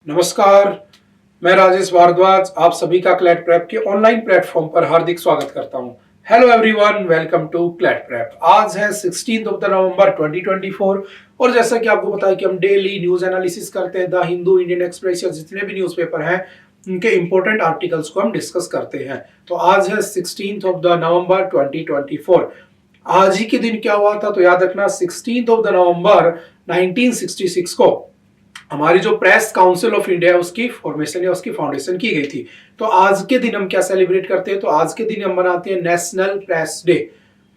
नमस्कार, मैं राजेश भारद्वाज आप सभी का क्लैट प्रेप के ऑनलाइन प्लेटफॉर्म पर हार्दिक स्वागत करता हूं। Hello everyone, welcome to CLAT prep. आज है 16 नवंबर 2024 और जैसा कि आपको पता है कि हम डेली न्यूज एनालिसिस करते हैं। द हिंदू, इंडियन एक्सप्रेस या जितने भी न्यूज़पेपर हैं उनके इंपॉर्टेंट आर्टिकल्स को हम डिस्कस करते हैं। तो आज है 16 नवंबर 2024। आज ही के दिन क्या हुआ था तो याद रखना, 16 नवंबर 1966 को हमारी जो प्रेस काउंसिल ऑफ इंडिया है उसकी फॉर्मेशन या उसकी फाउंडेशन की गई थी। तो आज के दिन हम क्या सेलिब्रेट करते हैं, तो आज के दिन हम मनाते हैं नेशनल प्रेस डे।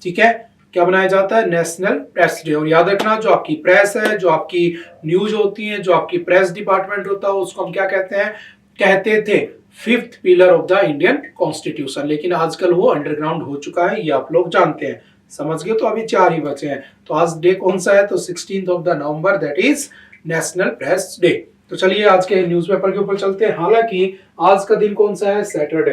ठीक है, क्या बनाया जाता है? National Press day. और याद रखना, जो आपकी प्रेस है, जो आपकी न्यूज होती है, जो आपकी प्रेस डिपार्टमेंट होता है, उसको हम क्या कहते हैं? कहते थे fifth pillar of the Indian constitution. लेकिन आजकल वो अंडरग्राउंड हो चुका है, ये आप लोग जानते हैं। समझ गए? तो अभी 4 ही बचे हैं। तो आज डे कौन सा है? तो 16 नवंबर, that is National Press Day. तो चलिए आज के न्यूज़पेपर के ऊपर चलते हैं। हालांकि आज का दिन कौन सा है? सैटरडे,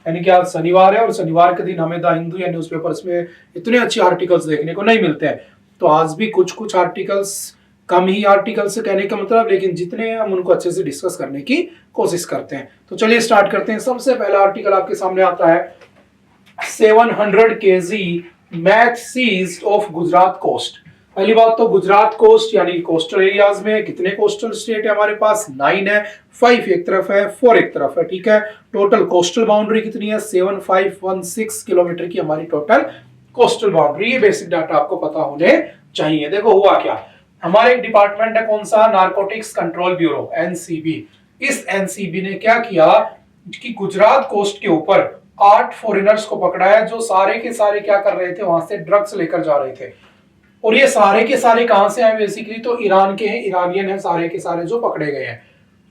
यानी कि आज शनिवार है और शनिवार के दिन हमें द हिंदू या न्यूज़पेपर्स में इतने अच्छे आर्टिकल्स देखने को नहीं मिलते हैं। तो आज भी कुछ आर्टिकल्स, कम ही आर्टिकल्स से कहने का मतलब, लेकिन जितने हम उनको अच्छे से डिस्कस करने की कोशिश करते हैं। तो चलिए स्टार्ट करते हैं। सबसे पहला आर्टिकल आपके सामने आता है 700 kg meth seized of Gujarat coast. पहली बात तो गुजरात कोस्ट यानी कोस्टल एरियाज में कितने कोस्टल स्टेट है हमारे पास? 9 है। 5 एक तरफ है, 4 एक तरफ है। ठीक है, टोटल कोस्टल बाउंड्री कितनी है? 7516 किलोमीटर की हमारी टोटल कोस्टल बाउंड्री। ये बेसिक डाटा आपको पता होने चाहिए। देखो हुआ क्या, हमारे एक डिपार्टमेंट है कौन सा? Narcotics control bureau, NCB. इस एनसीबी ने क्या किया कि गुजरात कोस्ट के ऊपर 8 फॉरेनर्स को पकड़ा है, जो सारे के सारे क्या कर रहे थे? वहां से ड्रग्स लेकर जा रहे थे। और ये सारे के सारे कहां से आए? बेसिकली तो ईरान के हैं, ईरानियन हैं सारे के सारे जो पकड़े गए हैं।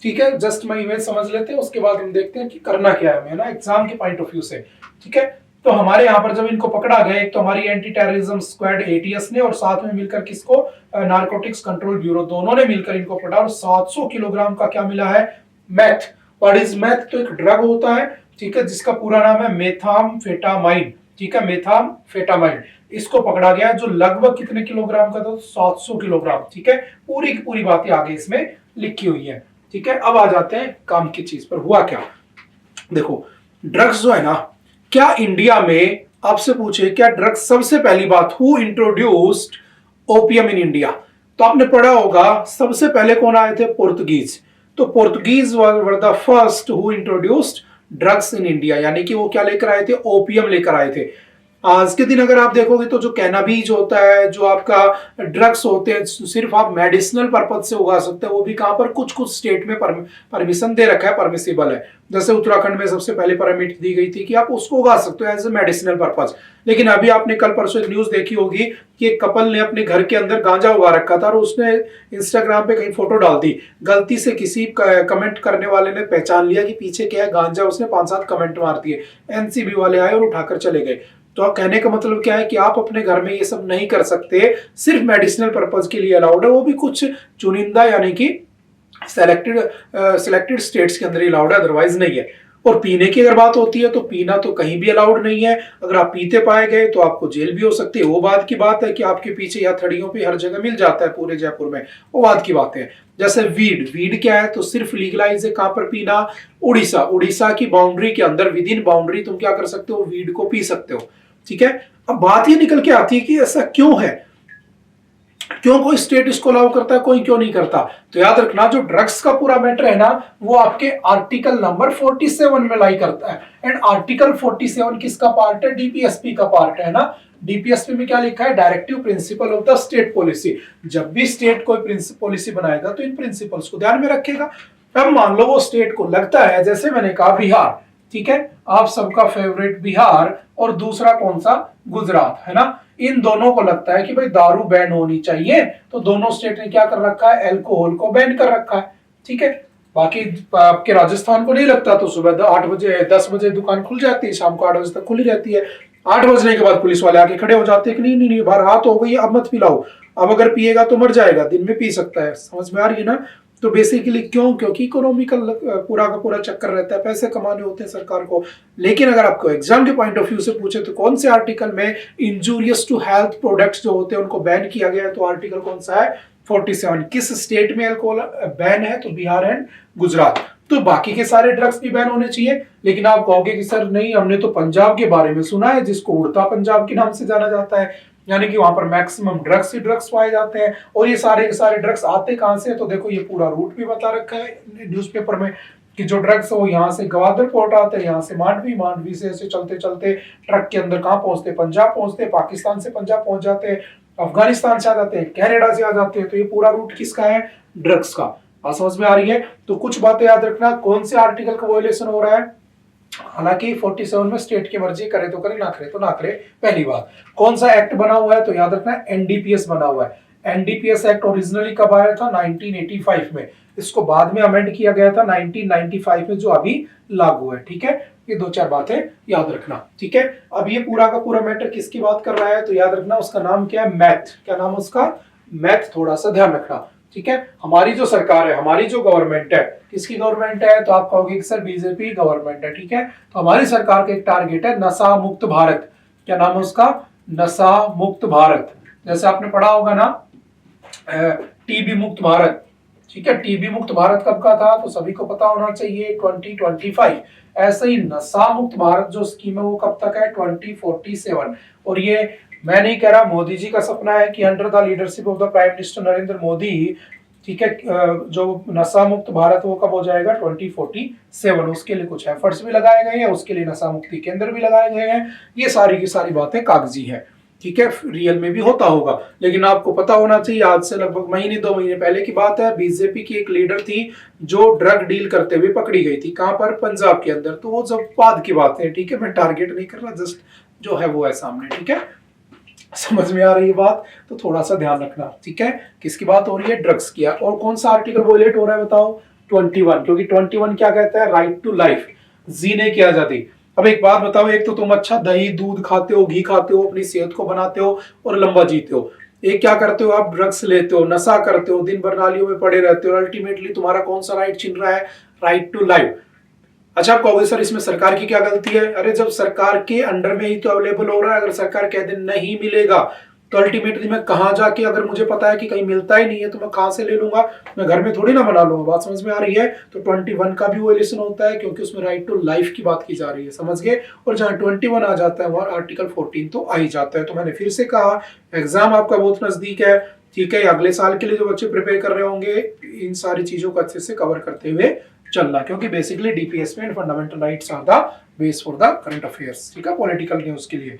ठीक है, जस्ट मैं इमेज समझ लेते हैं, उसके बाद हम देखते हैं कि करना क्या है हमें ना एग्जाम के पॉइंट ऑफ व्यू से। ठीक है, तो हमारे यहाँ पर जब इनको पकड़ा गया, एक तो हमारी एंटी टेररिज्म स्क्वाड एटीएस ने और साथ में मिलकर किसको? नारकोटिक्स कंट्रोल ब्यूरो, दोनों ने मिलकर इनको पकड़ा और 700 किलोग्राम का क्या मिला है? मैथ। What is math? तो एक ड्रग होता है, ठीक है, जिसका पूरा नाम है मेथाम्फेटामाइन। ठीक है, मेथाम्फेटामाइन। इसको पकड़ा गया जो लगभग कितने किलोग्राम का था? 700 किलोग्राम। ठीक है, पूरी की पूरी बातें आगे इसमें लिखी हुई है। ठीक है, अब आ जाते हैं काम की चीज पर। हुआ क्या, देखो ड्रग्स जो है ना, क्या इंडिया में आपसे पूछे क्या ड्रग्स, सबसे पहली बात, who introduced opium in India? तो आपने पढ़ा होगा सबसे पहले कौन आए थे? पोर्तुगीज। तो Portuguese were the first who introduced drugs in India, यानी कि वो क्या लेकर आए थे? ओपियम लेकर आए थे। आज के दिन अगर आप देखोगे तो जो कैनाबीज होता है, जो आपका ड्रग्स होते हैं, सिर्फ आप मेडिसिनल पर्पज से उगा सकते हैं। वो भी कहां पर? कुछ स्टेट में परमिशन दे रखा है, परमिसिबल है। जैसे उत्तराखंड में सबसे पहले परमिट दी गई थी कि आप उसको उगा सकते हो एज ए मेडिसिनल पर्पज। लेकिन अभी आपने कल परसों एक न्यूज देखी होगी कि एक कपल ने अपने घर के अंदर गांजा उगा रखा था और उसने इंस्टाग्राम पे कहीं फोटो डाल दी। गलती से किसी कमेंट करने वाले ने पहचान लिया कि पीछे क्या है, गांजा। उसने 5-7 कमेंट मार दिए, एनसीबी वाले आए और उठाकर चले गए। तो आप कहने का मतलब क्या है कि आप अपने घर में ये सब नहीं कर सकते, सिर्फ मेडिसिनल पर्पज के लिए अलाउड है, वो भी कुछ चुनिंदा यानी कि सिलेक्टेड स्टेट्स के अंदर ही अलाउड है, अदरवाइज नहीं है। और पीने की अगर बात होती है तो पीना तो कहीं भी अलाउड नहीं है। अगर आप पीते पाए गए तो आपको जेल भी हो सकती है। वो बात की बात है कि आपके पीछे या थड़ियों पे हर जगह मिल जाता है पूरे जयपुर में, वो बात की बात है। जैसे वीड क्या है? तो सिर्फ लीगलाइज है कहां पर पीना? उड़ीसा की बाउंड्री के अंदर, विद इन बाउंड्री तुम क्या कर सकते हो? वीड को पी सकते हो। ठीक है, अब बात ये निकल के आती है कि ऐसा क्यों है, क्यों कोई स्टेट इसको अलाउ करता है, कोई क्यों नहीं करता? तो याद रखना, जो ड्रग्स का पूरा मैटर है ना, वो आपके आर्टिकल नंबर 47 में लाई करता है। एंड आर्टिकल 47 किसका पार्ट है? डीपीएसपी का पार्ट है ना। डीपीएसपी में क्या लिखा है? Directive principle of the state policy. जब भी स्टेट कोई पॉलिसी बनाएगा तो इन प्रिंसिपल्स को ध्यान में रखेगा। अब मान लो वो स्टेट को लगता है, जैसे मैंने कहा बिहार, ठीक है, आप सबका फेवरेट बिहार, और दूसरा कौन सा? गुजरात, है ना। इन दोनों को लगता है कि भाई दारू बैन होनी चाहिए, तो दोनों स्टेट ने क्या कर रखा है? अल्कोहल को बैन कर रखा है। ठीक है, बाकी आपके राजस्थान को नहीं लगता, तो सुबह 8 बजे 10 बजे दुकान खुल जाती है, शाम को 8 बजे तक खुली रहती है। 8 बजने के बाद पुलिस वाले आके खड़े हो जाते हैं कि नहीं नहीं नहीं, बाहर रात हो गई, अब मत पिलाओ, अब अगर पिएगा तो मर जाएगा, दिन में पी सकता है। समझ में आ रही है ना? तो बेसिकली क्यों? क्योंकि इकोनॉमिकल पूरा का पूरा चक्कर रहता है, पैसे कमाने होते हैं सरकार को। लेकिन अगर आपको एग्जाम के पॉइंट ऑफ व्यू से पूछे तो कौन से आर्टिकल में इंजूरियस टू हेल्थ प्रोडक्ट्स जो होते हैं उनको बैन किया गया है? तो आर्टिकल कौन सा है? 47। किस स्टेट में अल्कोहल बैन है? तो बिहार एंड गुजरात। तो बाकी के सारे ड्रग्स भी बैन होने चाहिए, लेकिन आप कहोगे कि सर नहीं, हमने तो पंजाब के बारे में सुना है जिसको उड़ता पंजाब के नाम से जाना जाता है, यानी कि वहां पर मैक्सिमम ड्रग्स ही ड्रग्स पाए जाते हैं। और ये सारे के सारे ड्रग्स आते कहां से? तो देखो ये पूरा रूट भी बता रखा है न्यूज़पेपर में कि जो ड्रग्स है वो यहाँ से ग्वादर पोर्ट आते हैं, यहाँ से मांडवी, मांडवी से ऐसे चलते चलते ट्रक के अंदर कहाँ पहुंचते? पंजाब पहुंचते, पाकिस्तान से पंजाब पहुंच जाते हैं, अफगानिस्तान से आ जाते हैं, कनाडा से आ जाते हैं। तो ये पूरा रूट किसका है? ड्रग्स का। बात समझ में आ रही है? तो कुछ बातें याद रखना, कौन से आर्टिकल का वायलेशन हो रहा है। हालांकि 47 में स्टेट की मर्जी, करे तो करे, ना करे तो ना करे। पहली बात, कौन सा एक्ट बना हुआ है? तो याद रखना एनडीपीएस बना हुआ है। एनडीपीएस एक्ट ओरिजिनली कब आया था? 1985 में। इसको बाद में अमेंड किया गया था 1995 में, जो अभी लागू है। ठीक है, ये दो चार बातें याद रखना। ठीक है, अब ये पूरा का पूरा मैटर किसकी बात कर रहा है? तो याद रखना उसका नाम क्या है? मैथ। क्या नाम है उसका? मैथ। थोड़ा सा ध्यान रखना। ठीक है, हमारी जो सरकार है, हमारी जो गवर्नमेंट है, किसकी गवर्नमेंट है? तो आप कहोगे कि सर बीजेपी गवर्नमेंट है। ठीक है, तो हमारी सरकार का एक टारगेट है नशा मुक्त भारत। क्या नाम है उसका? नशा मुक्त भारत। जैसे आपने पढ़ा होगा ना टीबी मुक्त भारत। ठीक है, टीबी मुक्त भारत कब का था? तो सभी को पता होना चाहिए 2025। ऐसे ही नशा मुक्त भारत जो स्कीम है वो कब तक है? 2047। और ये मैं नहीं कह रहा, मोदी जी का सपना है कि under the leadership of the prime minister Narendra Modi, ठीक है, जो नशा मुक्त भारत वो कब हो जाएगा? 2047। उसके लिए कुछ एफर्ट्स भी लगाए गए हैं, उसके लिए नशा मुक्ति केंद्र भी लगाए गए हैं। ये सारी की सारी बातें कागजी है। ठीक है, रियल में भी होता होगा, लेकिन आपको पता होना चाहिए आज से लगभग महीने 2 महीने पहले की बात है, बीजेपी की एक लीडर थी जो ड्रग डील करते हुए पकड़ी गई थी। कहां पर? पंजाब के अंदर। तो वो जब बाद की बात है। ठीक है, मैं टारगेट नहीं कर रहा, जस्ट जो है वो है सामने। ठीक है, समझ में आ रही है बात? तो थोड़ा सा ध्यान रखना। ठीक है, किसकी बात हो रही है? ड्रग्स की। और कौन सा आर्टिकल वोलेट हो रहा है बताओ? 21। क्योंकि 21 क्या कहता है? राइट टू लाइफ, जीने की आजादी। अब एक बात बताओ, एक तो तुम अच्छा दही दूध खाते हो, घी खाते हो, अपनी सेहत को बनाते हो और लंबा जीते हो। एक क्या करते हो? आप ड्रग्स लेते हो, नशा करते हो, दिन भर नालियों में पड़े रहते हो। अल्टीमेटली तुम्हारा कौन सा राइट छीन रहा है? Right to life. अच्छा, आप कहोगे सर इसमें सरकार की क्या गलती है? अरे जब सरकार के अंडर में ही तो अवेलेबल हो रहा है, अगर सरकार कह दे नहीं मिलेगा तो अल्टीमेटली मैं कहां जाके, अगर मुझे पता है कि कहीं मिलता ही नहीं है तो मैं कहां से ले लूंगा? मैं घर में थोड़ी ना बना लूंगा। बात समझ में आ रही है? तो 21 का भी वायलेशन होता है, क्योंकि उसमें राइट टू लाइफ की बात की जा रही है। समझ गए? और जहां 21 आ जाता है वहां आर्टिकल 14 तो आ ही जाता है। तो मैंने फिर से कहा, एग्जाम आपका बहुत नजदीक है। ठीक है, अगले साल के लिए जो बच्चे प्रिपेयर कर रहे होंगे, इन सारी चीजों को अच्छे से कवर करते हुए चलना, क्योंकि बेसिकली डीपीएस में fundamental rights are the base for the current affairs. ठीक है, पॉलिटिकल न्यूज के लिए।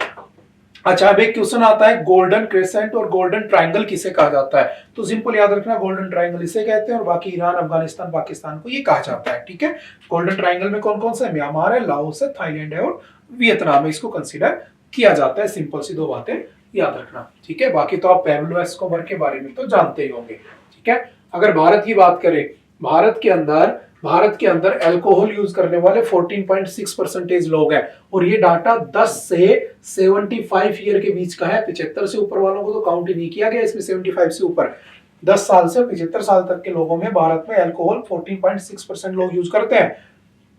अच्छा, अब एक क्वेश्चन आता है, गोल्डन क्रेसेंट और गोल्डन ट्रायंगल किसे कहा जाता है? तो सिंपल याद रखना, गोल्डन ट्रायंगल इसे कहते हैं और बाकी ईरान, अफगानिस्तान, पाकिस्तान को ये कहा जाता है। ठीक है, गोल्डन ट्रायंगल में कौन कौन सा? म्यांमार है, लाओस है, थाईलैंड है और वियतनाम है। इसको कंसीडर किया जाता है। सिंपल सी दो बातें याद रखना। ठीक है, बाकी तो आप पैब्लो एस्कोबर के बारे में तो जानते ही होंगे। ठीक है, अगर भारत की बात करें, भारत के अंदर अल्कोहल यूज करने वाले 14.6% लोग हैं, और ये डाटा 10 से 75 ईयर के बीच का है। 75 से ऊपर वालों को तो काउंट ही नहीं किया गया इसमें। 75 से ऊपर 10 साल से 75 साल तक के लोगों में भारत में अल्कोहल 14.6% लोग यूज करते हैं।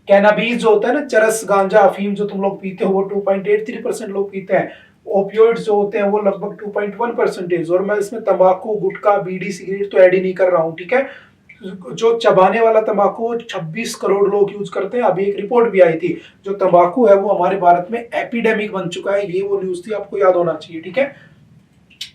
कैनाबीज जो होता है ना, चरस, गांजा, अफीम जो तुम लोग पीते हो, वो 2.83% लोग पीते हैं। ओपियोइड्स जो होते हैं वो लगभग 2.1%। और मैं इसमें तंबाकू, गुटखा, बीड़ी, सिगरेट तो ऐड ही नहीं कर रहा हूं। ठीक है, जो चबाने वाला तंबाकू 26 करोड़ लोग यूज करते हैं। अभी एक रिपोर्ट भी आई थी, जो तंबाकू है वो हमारे भारत में एपिडेमिक बन चुका है। ये वो न्यूज थी, आपको याद होना चाहिए। ठीक है,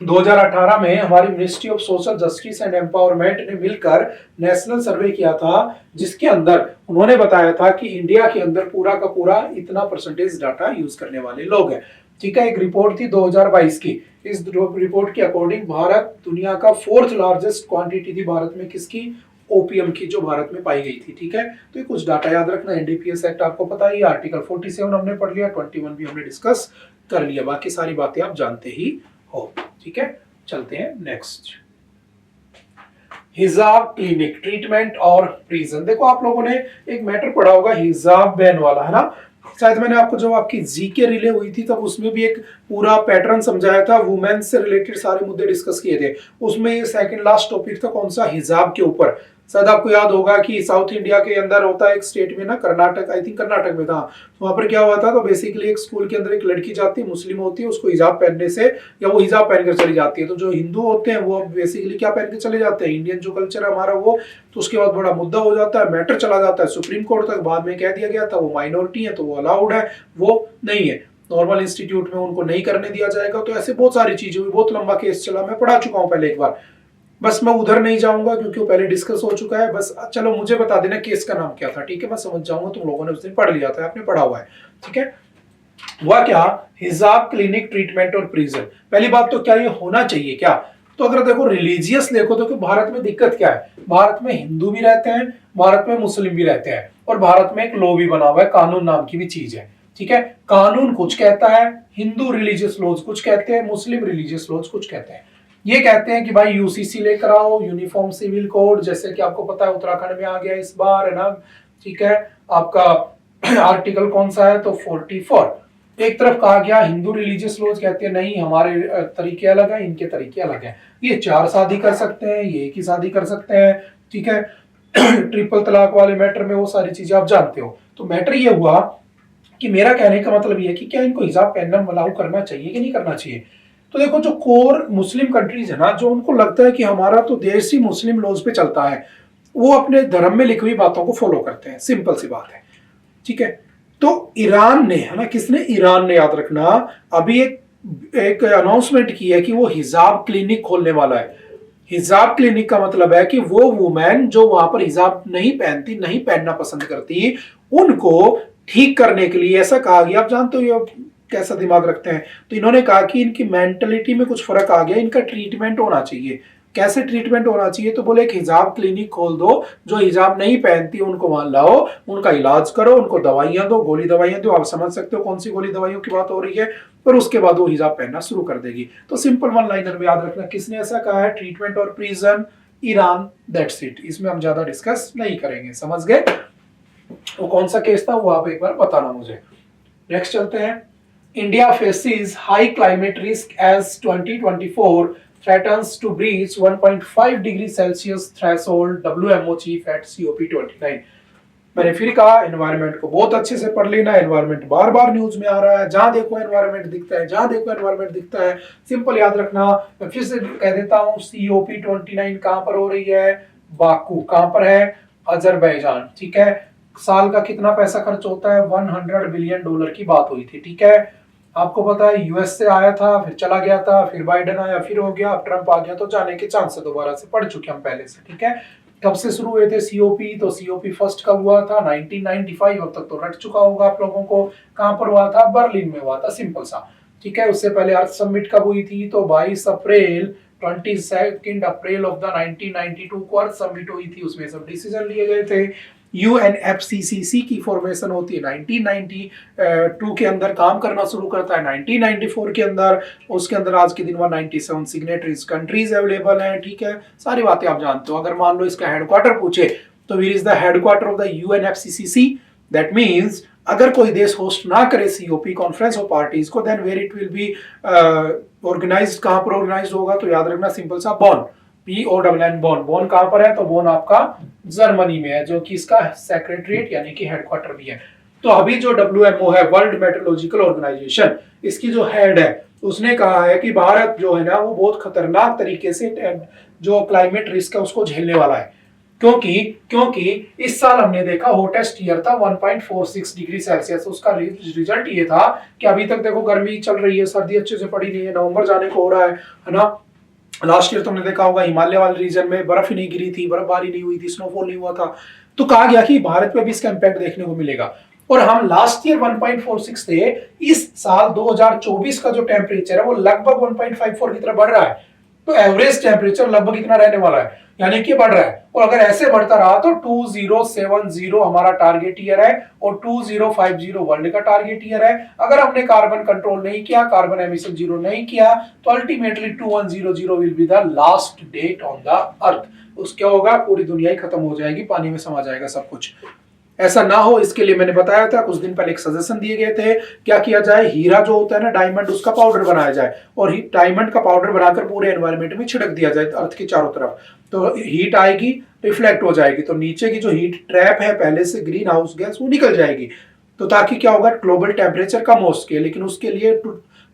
2018 में हमारी ministry of social justice and empowerment ने मिलकर नेशनल सर्वे किया था, जिसके अंदर उन्होंने बताया था कि इंडिया के अंदर पूरा का पूरा इतना परसेंटेज डाटा यूज करने वाले लोग हैं। ठीक है, एक रिपोर्ट थी 2022 की। इस रिपोर्ट के अकॉर्डिंग भारत दुनिया का 4th लार्जेस्ट क्वांटिटी थी भारत में किसकी? ओपीएम की, जो भारत में पाई गई थी। ठीक है, तो ये कुछ डाटा याद रखना। एनडीपीएस एक्ट आपको पता ही, आर्टिकल 47 हमने पढ़ लिया, 21 भी हमने डिस्कस कर लिया, बाकी सारी बातें आप जानते ही हो। ठीक है, चलते हैं नेक्स्ट। हिजाब क्लिनिक, ट्रीटमेंट और प्रिजन। देखो आप लोगों ने एक मैटर पढ़ा होगा हिजाब बैन वाला, है ना? शायद मैंने आपको जब आपकी जीके रिले हुई थी तब उसमें भी एक पूरा पैटर्न समझाया था, वुमेन से रिलेटेड सारे मुद्दे डिस्कस किए थे। उसमें ये सेकंड लास्ट टॉपिक था, कौन सा? हिजाब के ऊपर। शायद आपको याद होगा कि साउथ इंडिया के अंदर होता है एक स्टेट में ना, कर्नाटक, आई थिंक कर्नाटक में था, तो वहां पर क्या हुआ था, तो बेसिकली एक स्कूल के अंदर एक लड़की जाती है, मुस्लिम होती है, उसको हिजाब पहनने से, या वो हिजाब पहनकर चली जाती है, तो जो हिंदू होते हैं वो बेसिकली क्या पहन के चले जाते हैं, इंडियन जो कल्चर है हमारा वो, तो उसके बाद बड़ा मुद्दा हो जाता है, मैटर चला जाता है सुप्रीम कोर्ट तक, बाद में कह दिया गया था वो माइनॉरिटी है तो वो अलाउड है, वो नहीं है, नॉर्मल इंस्टीट्यूट में उनको नहीं करने दिया जाएगा। तो ऐसे बहुत सारी चीजें हुई, बहुत लंबा केस चला, मैं पढ़ा चुका हूं पहले एक बार, बस मैं उधर नहीं जाऊंगा क्योंकि वो पहले डिस्कस हो चुका है। बस चलो मुझे बता देना केस का नाम क्या था, ठीक है, मैं समझ जाऊंगा, तुम लोगों ने उस दिन पढ़ लिया था, आपने पढ़ा हुआ है, ठीक है। हुआ क्या, हिजाब क्लिनिक ट्रीटमेंट और प्रिजन। पहली बात तो क्या ये होना चाहिए क्या, तो अगर देखो रिलीजियस देखो तो कि भारत में दिक्कत क्या है, भारत में हिंदू भी रहते हैं, भारत में मुस्लिम भी रहते हैं, और भारत में एक लॉ भी बना हुआ है, कानून नाम की भी चीज है, ठीक है। कानून कुछ कहता है, हिंदू रिलीजियस लॉज कुछ कहते हैं, मुस्लिम रिलीजियस लॉज कुछ कहते हैं। ये कहते हैं कि भाई यूसीसी लेकर आओ, यूनिफॉर्म सिविल कोड, जैसे कि आपको पता है उत्तराखंड में आ गया इस बार, है ना, ठीक है। आपका आर्टिकल कौन सा है, तो 44। एक तरफ कहा गया हिंदू रिलीजियस लॉज कहते हैं नहीं हमारे तरीके अलग है, इनके तरीके अलग है, ये 4 शादी कर सकते हैं, ये एक ही शादी कर सकते हैं, ठीक है। ट्रिपल तलाक वाले मैटर में वो सारी चीजें आप जानते हो। तो मैटर ये हुआ कि मेरा कहने का मतलब ये है कि क्या इनको हिजाब पहनना लागू करना चाहिए कि नहीं करना चाहिए। तो देखो जो कोर मुस्लिम कंट्रीज है ना, जो उनको लगता है कि हमारा तो देश ही मुस्लिम लॉज पे चलता है, वो अपने धर्म में लिखी हुई बातों को फॉलो करते हैं, सिंपल सी बात है, ठीक है। तो ईरान ने, है ना, किसने, ईरान ने, याद रखना, अभी एक अनाउंसमेंट की है कि वो हिजाब क्लिनिक खोलने वाला है। हिजाब क्लिनिक का मतलब है कि वो वुमेन जो वहां पर हिजाब नहीं पहनती, नहीं पहनना पसंद करती, उनको ठीक करने के लिए, ऐसा कहा गया, आप जानते हो ये कैसा दिमाग रखते हैं, तो इन्होंने कहा कि इनकी मेंटलिटी में कुछ फर्क आ गया, इनका ट्रीटमेंट होना चाहिए। कैसे ट्रीटमेंट होना चाहिए, तो बोले एक हिजाब क्लिनिक खोल दो, जो हिजाब नहीं पहनती उनको वहां लाओ, उनका इलाज करो, उनको दवाइयां दो, गोली दवाइयां दो, आप समझ सकते हो कौन सी गोली दवाइयों की बात हो रही है, और उसके बाद वो हिजाब पहनना शुरू कर देगी। तो सिंपल वन लाइनर में याद रखना, किसने ऐसा कहा है, ट्रीटमेंट और प्रिजन, ईरान, दैट्स इट, इसमें हम ज्यादा डिस्कस नहीं करेंगे, समझ गए। वो कौन सा केस था वो आप एक बार बताना मुझे। नेक्स्ट चलते हैं। India faces high climate risk as 2024 threatens to breach 1.5 degree Celsius threshold, WMO chief at COP29। मैंने फिर कहा एनवायरनमेंट को बहुत अच्छे से पढ़ लेना, एनवायरनमेंट बार बार न्यूज में आ रहा है, जहां देखो एनवायरनमेंट दिखता है, जहां देखो एनवायरनमेंट दिखता है, सिंपल याद रखना। मैं फिर से कह देता हूं, COP29 कहां पर हो रही है, बाकू, कहां पर है, अजरबैजान, ठीक है। साल का कितना पैसा खर्च होता है, $100 बिलियन की बात हुई थी, ठीक है। आपको पता है यूएस से आया था, फिर चला गया था, फिर बाइडेन आया, फिर हो गया, अब ट्रंप आ गया, तो जाने के चांस है, दोबारा से पढ़ चुके हम पहले से, ठीक है। कब से शुरू हुए थे सीओपी, तो सीओपी फर्स्ट कब हुआ था, 1995, अब तक तो रट चुका होगा आप लोगों को। कहां पर हुआ था, बर्लिन में हुआ था, सिंपल सा, ठीक है। उससे पहले अर्थ समिट कब हुई थी, तो 22 अप्रैल ऑफ द 1992 को अर्थ समिट हुई थी, उसमें सब डिसीजन लिए गए थे। UNFCCC की फॉर्मेशन होती है 1992 के अंदर, काम करना शुरू करता है 1994 के अंदर, उसके अंदर आज के दिन 197 सिग्नेटरीज कंट्रीज अवेलेबल हैं, ठीक है। सारी बातें आप जानते हो। अगर मान लो इसका हेडक्वार्टर पूछे तो where is the headquarter of the UNFCCC, that means अगर कोई देश होस्ट ना करे सीओपी कॉन्फ्रेंस ऑफ पार्टीज को, then where it will be organised, कहां पर ऑर्गेनाइज्ड होगा, तो याद रखना सिंपल सा, बॉन, PONN, बॉन। बॉन कहां पर है, तो बॉन आपका जर्मनी में है, जो कि इसका सेक्रेटरीट यानी कि हेडक्वार्टर भी है। तो अभी जो WMO है, वर्ल्ड मेट्रोलॉजिकल ऑर्गेनाइजेशन, इसकी जो हेड है, उसने कहा है कि भारत जो है ना, वो बहुत खतरनाक तरीके से जो क्लाइमेट रिस्क है उसको झेलने वाला है। क्योंकि इस साल हमने देखा हॉटेस्ट ईयर था 1.46 डिग्री सेल्सियस। उसका रिजल्ट ये था कि अभी तक देखो गर्मी चल रही है, सर्दी अच्छे से पड़ी नहीं है, नवंबर जाने को हो रहा है ना। लास्ट ईयर तुमने देखा होगा हिमालय वाले रीजन में बर्फ ही नहीं गिरी थी, बर्फबारी नहीं हुई थी, स्नोफॉल नहीं हुआ था, तो कहा गया कि भारत में भी इसका इंपैक्ट देखने को मिलेगा। और हम लास्ट ईयर 1.46 थे, इस साल 2024 का जो टेम्परेचर है वो लगभग 1.54 की तरफ बढ़ रहा है। तो एवरेज टेम्परेचर लगभग इतना रहने वाला है, यानी कि बढ़ रहा है। और अगर ऐसे बढ़ता रहा तो 2070 हमारा टारगेट ईयर है, और 2050 वर्ल्ड का टारगेट ईयर है। अगर हमने कार्बन कंट्रोल नहीं किया, कार्बन एमिशन जीरो नहीं किया, तो ultimately 2100 will be the last date on the earth. उस क्या होगा, पूरी दुनिया ही खत्म हो जाएगी, पानी में समा जाएगा सब कुछ। ऐसा ना हो इसके लिए मैंने बताया था कुछ दिन पहले, एक सजेशन दिए गए थे, क्या किया जाए, हीरा जो होता है ना डायमंड, उसका पाउडर बनाया जाए और डायमंड का पाउडर बनाकर पूरे एनवायरमेंट में छिड़क दिया जाए अर्थ के चारों तरफ, तो हीट आएगी, रिफ्लेक्ट हो जाएगी, तो नीचे की जो हीट ट्रैप है पहले से ग्रीन हाउस गैस वो निकल जाएगी, तो ताकि क्या होगा, ग्लोबल टेम्परेचर कम हो सके। लेकिन उसके लिए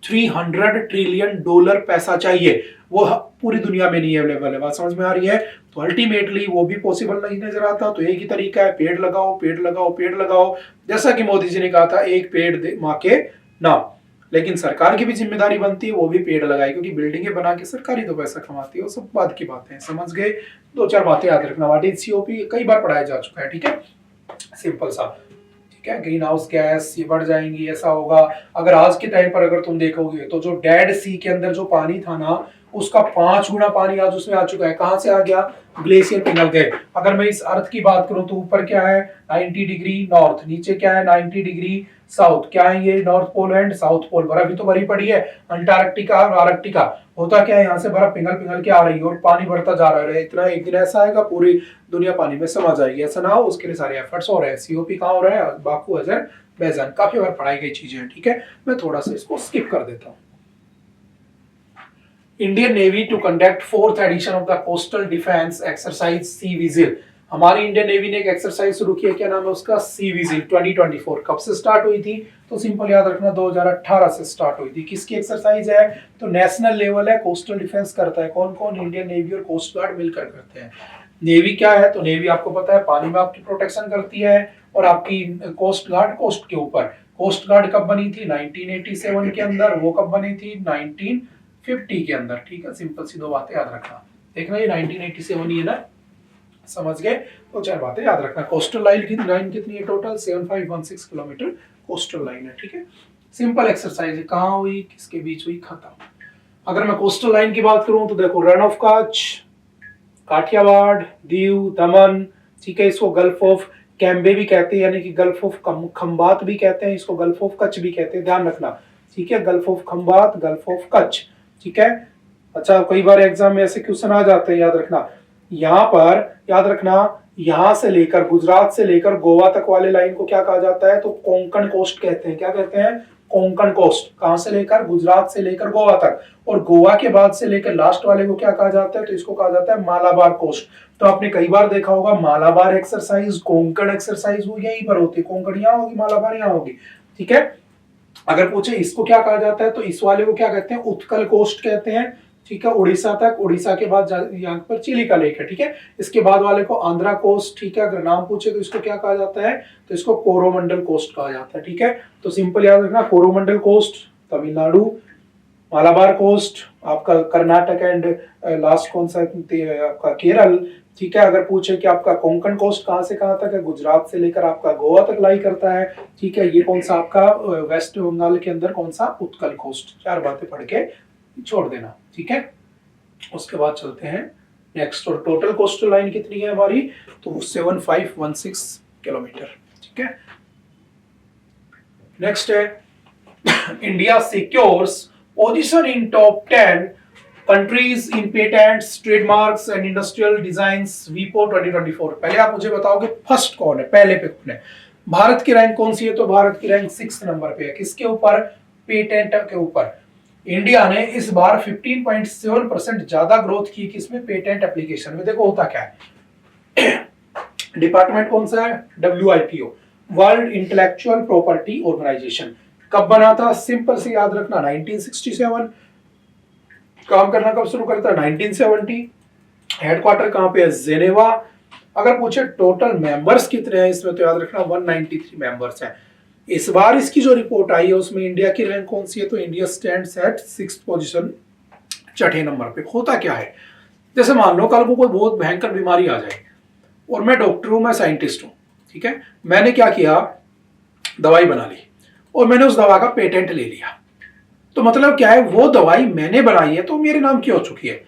300 ट्रिलियन डॉलर पैसा चाहिए, वो पूरी दुनिया में नहीं अवेलेबल है। बात समझ में आ रही है? तो अल्टीमेटली वो भी पॉसिबल नहीं नजर आता। तो एक ही तरीका है, पेड़ लगाओ, पेड़ लगाओ, पेड़ लगाओ। जैसा कि मोदी जी ने कहा था, एक पेड़ माँ के नाम। लेकिन सरकार की भी जिम्मेदारी बनती है, वो भी पेड़ लगाए, क्योंकि बिल्डिंगे बना के सरकार ही तो पैसा कमाती है। वो सब बात की बातें हैं, समझ गए? दो चार बातें याद रखना। व्हाट इज सीओपी कई बार पढ़ाया जा चुका है, ठीक है, सिंपल सा। क्या ग्रीन हाउस गैस ये बढ़ जाएंगी, ऐसा होगा। अगर आज के टाइम पर अगर तुम देखोगे तो जो डेड सी के अंदर जो पानी था ना, उसका 5 गुना पानी आज उसमें आ चुका है। कहां से आ गया? ग्लेशियर पिघल गए। अगर मैं इस अर्थ की बात करूं तो ऊपर क्या है 90 डिग्री नॉर्थ, नीचे क्या है 90 डिग्री साउथ। क्या है ये? North pole and south pole. बर्फ ही तो भरी पड़ी है, अंटार्कटिका और आर्कटिका। होता क्या है, यहाँ से बर्फ पिघल पिघल के आ रही है और पानी बढ़ता जा रहा है। इतना एक दिन ऐसा आएगा पूरी दुनिया पानी में समा जाएगी। ऐसा ना हो, उसके लिए सारे एफर्ट्स हो रहे हैं। सीओपी कहाँ हो रहा है? Baku, Azerbaijan. काफी बार पढ़ाई गई चीजें हैं, ठीक है, मैं थोड़ा सा इसको स्किप कर देता हूँ। Indian navy to conduct 4th edition of the coastal defence exercise sea vigil. हमारी इंडियन नेवी ने एक एक्सरसाइज शुरू की है, क्या नाम है उसका? C vigil 2024। कब से स्टार्ट हुई थी? तो सिंपल याद रखना, 2018 से स्टार्ट हुई थी। किसकी एक्सरसाइज है? तो नेशनल लेवल है, कोस्टल डिफेंस करता है। कौन कौन? इंडियन नेवी और कोस्ट गार्ड मिलकर करते हैं। नेवी क्या है? तो नेवी आपको पता है पानी में आपकी प्रोटेक्शन करती है, और आपकी कोस्ट गार्ड कोस्ट के ऊपर। कोस्ट गार्ड कब बनी थी? 1987 के अंदर। वो कब बनी थी? 1950 के अंदर, ठीक है। सिंपल सी दो बातें याद रखना। देखना ये 1987 ही है ना, समझ गए? तो चार बातें याद रखना। कोस्टल लाइन कितनी है टोटल? 7516 किलोमीटर कोस्टल लाइन है, ठीक है। सिंपल एक्सरसाइज है। कहाँ हुई, किसके बीच हुई, खत्म। अगर मैं कोस्टल लाइन की बात करूं तो देखो, रन ऑफ कच्छ, काठियावाड़, दीव, दमन, ठीक है, इसको गल्फ ऑफ कैम्बे भी कहते हैं, यानी कि गल्फ ऑफ खंबात भी कहते हैं, इसको गल्फ ऑफ कच्छ भी कहते हैं, ध्यान रखना, ठीक है। Gulf of Khambhat, gulf of Kutch, ठीक है। अच्छा, कई बार एग्जाम में ऐसे क्वेश्चन आ जाते हैं, याद रखना। यहाँ पर याद रखना, यहां से लेकर गुजरात से लेकर गोवा तक वाले लाइन को क्या कहा जाता है? तो कोंकण कोस्ट कहते हैं। क्या कहते हैं? कोंकण कोस्ट। कहां से लेकर? गुजरात से लेकर गोवा तक। और गोवा के बाद से लेकर लास्ट वाले को क्या कहा जाता है? तो इसको कहा जाता है मालाबार कोस्ट। तो आपने कई बार देखा होगा मालाबार एक्सरसाइज, कोंकण एक्सरसाइज वो यहीं पर होती है। कोंकण यहाँ होगी, मालाबार यहाँ होगी, ठीक है। अगर पूछे इसको क्या कहा जाता है, तो इस वाले को क्या कहते हैं? उत्कल कोस्ट कहते हैं, ठीक है। उड़ीसा तक, उड़ीसा के बाद यहाँ पर चिलिका लेक है, ठीक है। इसके बाद वाले को आंध्रा कोस्ट, ठीक है। अगर नाम पूछे तो इसको क्या कहा जाता है? तो इसको कोरोमंडल कोस्ट कहा जाता है, ठीक है। तो सिंपल याद रखना, कोरोमंडल कोस्ट तमिलनाडु, मालाबार कोस्ट आपका कर्नाटक एंड लास्ट कौन सा आपका केरल, ठीक है। अगर पूछे कि आपका कोंकण कोस्ट कहां से कहां तक है, गुजरात से लेकर आपका गोवा तक लाई करता है, ठीक है। ये कौन सा आपका वेस्ट बंगाल के अंदर कौन सा? उत्कल कोस्ट। चार बातें पढ़ के छोड़ देना, ठीक है। उसके बाद चलते हैं नेक्स्ट। और टोटल कोस्टल लाइन कितनी है हमारी? तो 7516 किलोमीटर, ठीक है। नेक्स्ट है India secures position in top 10 countries in patents, trademarks and industrial designs वीपो 2024। पहले आप मुझे बताओगे फर्स्ट कौन है, पहले पे कौन है? भारत की रैंक कौन सी है? तो भारत की रैंक 6 नंबर पे है। किसके ऊपर? पेटेंट के ऊपर। इंडिया ने इस बार 15.7% ज्यादा ग्रोथ की किसमें? पेटेंट एप्लीकेशन में। देखो होता क्या है, डिपार्टमेंट कौन सा है? WIPO, world intellectual property organisation. कब बना था? सिंपल से याद रखना, 1967। काम करना कब शुरू करता है? 1970। हेडक्वार्टर कहां पे है? जेनेवा। अगर पूछे टोटल मेंबर्स कितने हैं इसमें, तो याद रखना 193 मेंबर्स हैं। इस बार इसकी जो रिपोर्ट आई है उसमें इंडिया की रैंक कौन सी है? तो India stands eight 6th position, छठे नंबर पे। होता क्या है, जैसे मान लो कल को कोई बहुत भयंकर बीमारी आ जाए, और मैं डॉक्टर हूं, मैं साइंटिस्ट हूं, ठीक है। मैंने क्या किया, दवाई बना ली और मैंने उस दवा का पेटेंट ले लिया। तो मतलब क्या है, वो दवाई मैंने बनाई है तो मेरे नाम की हो चुकी है।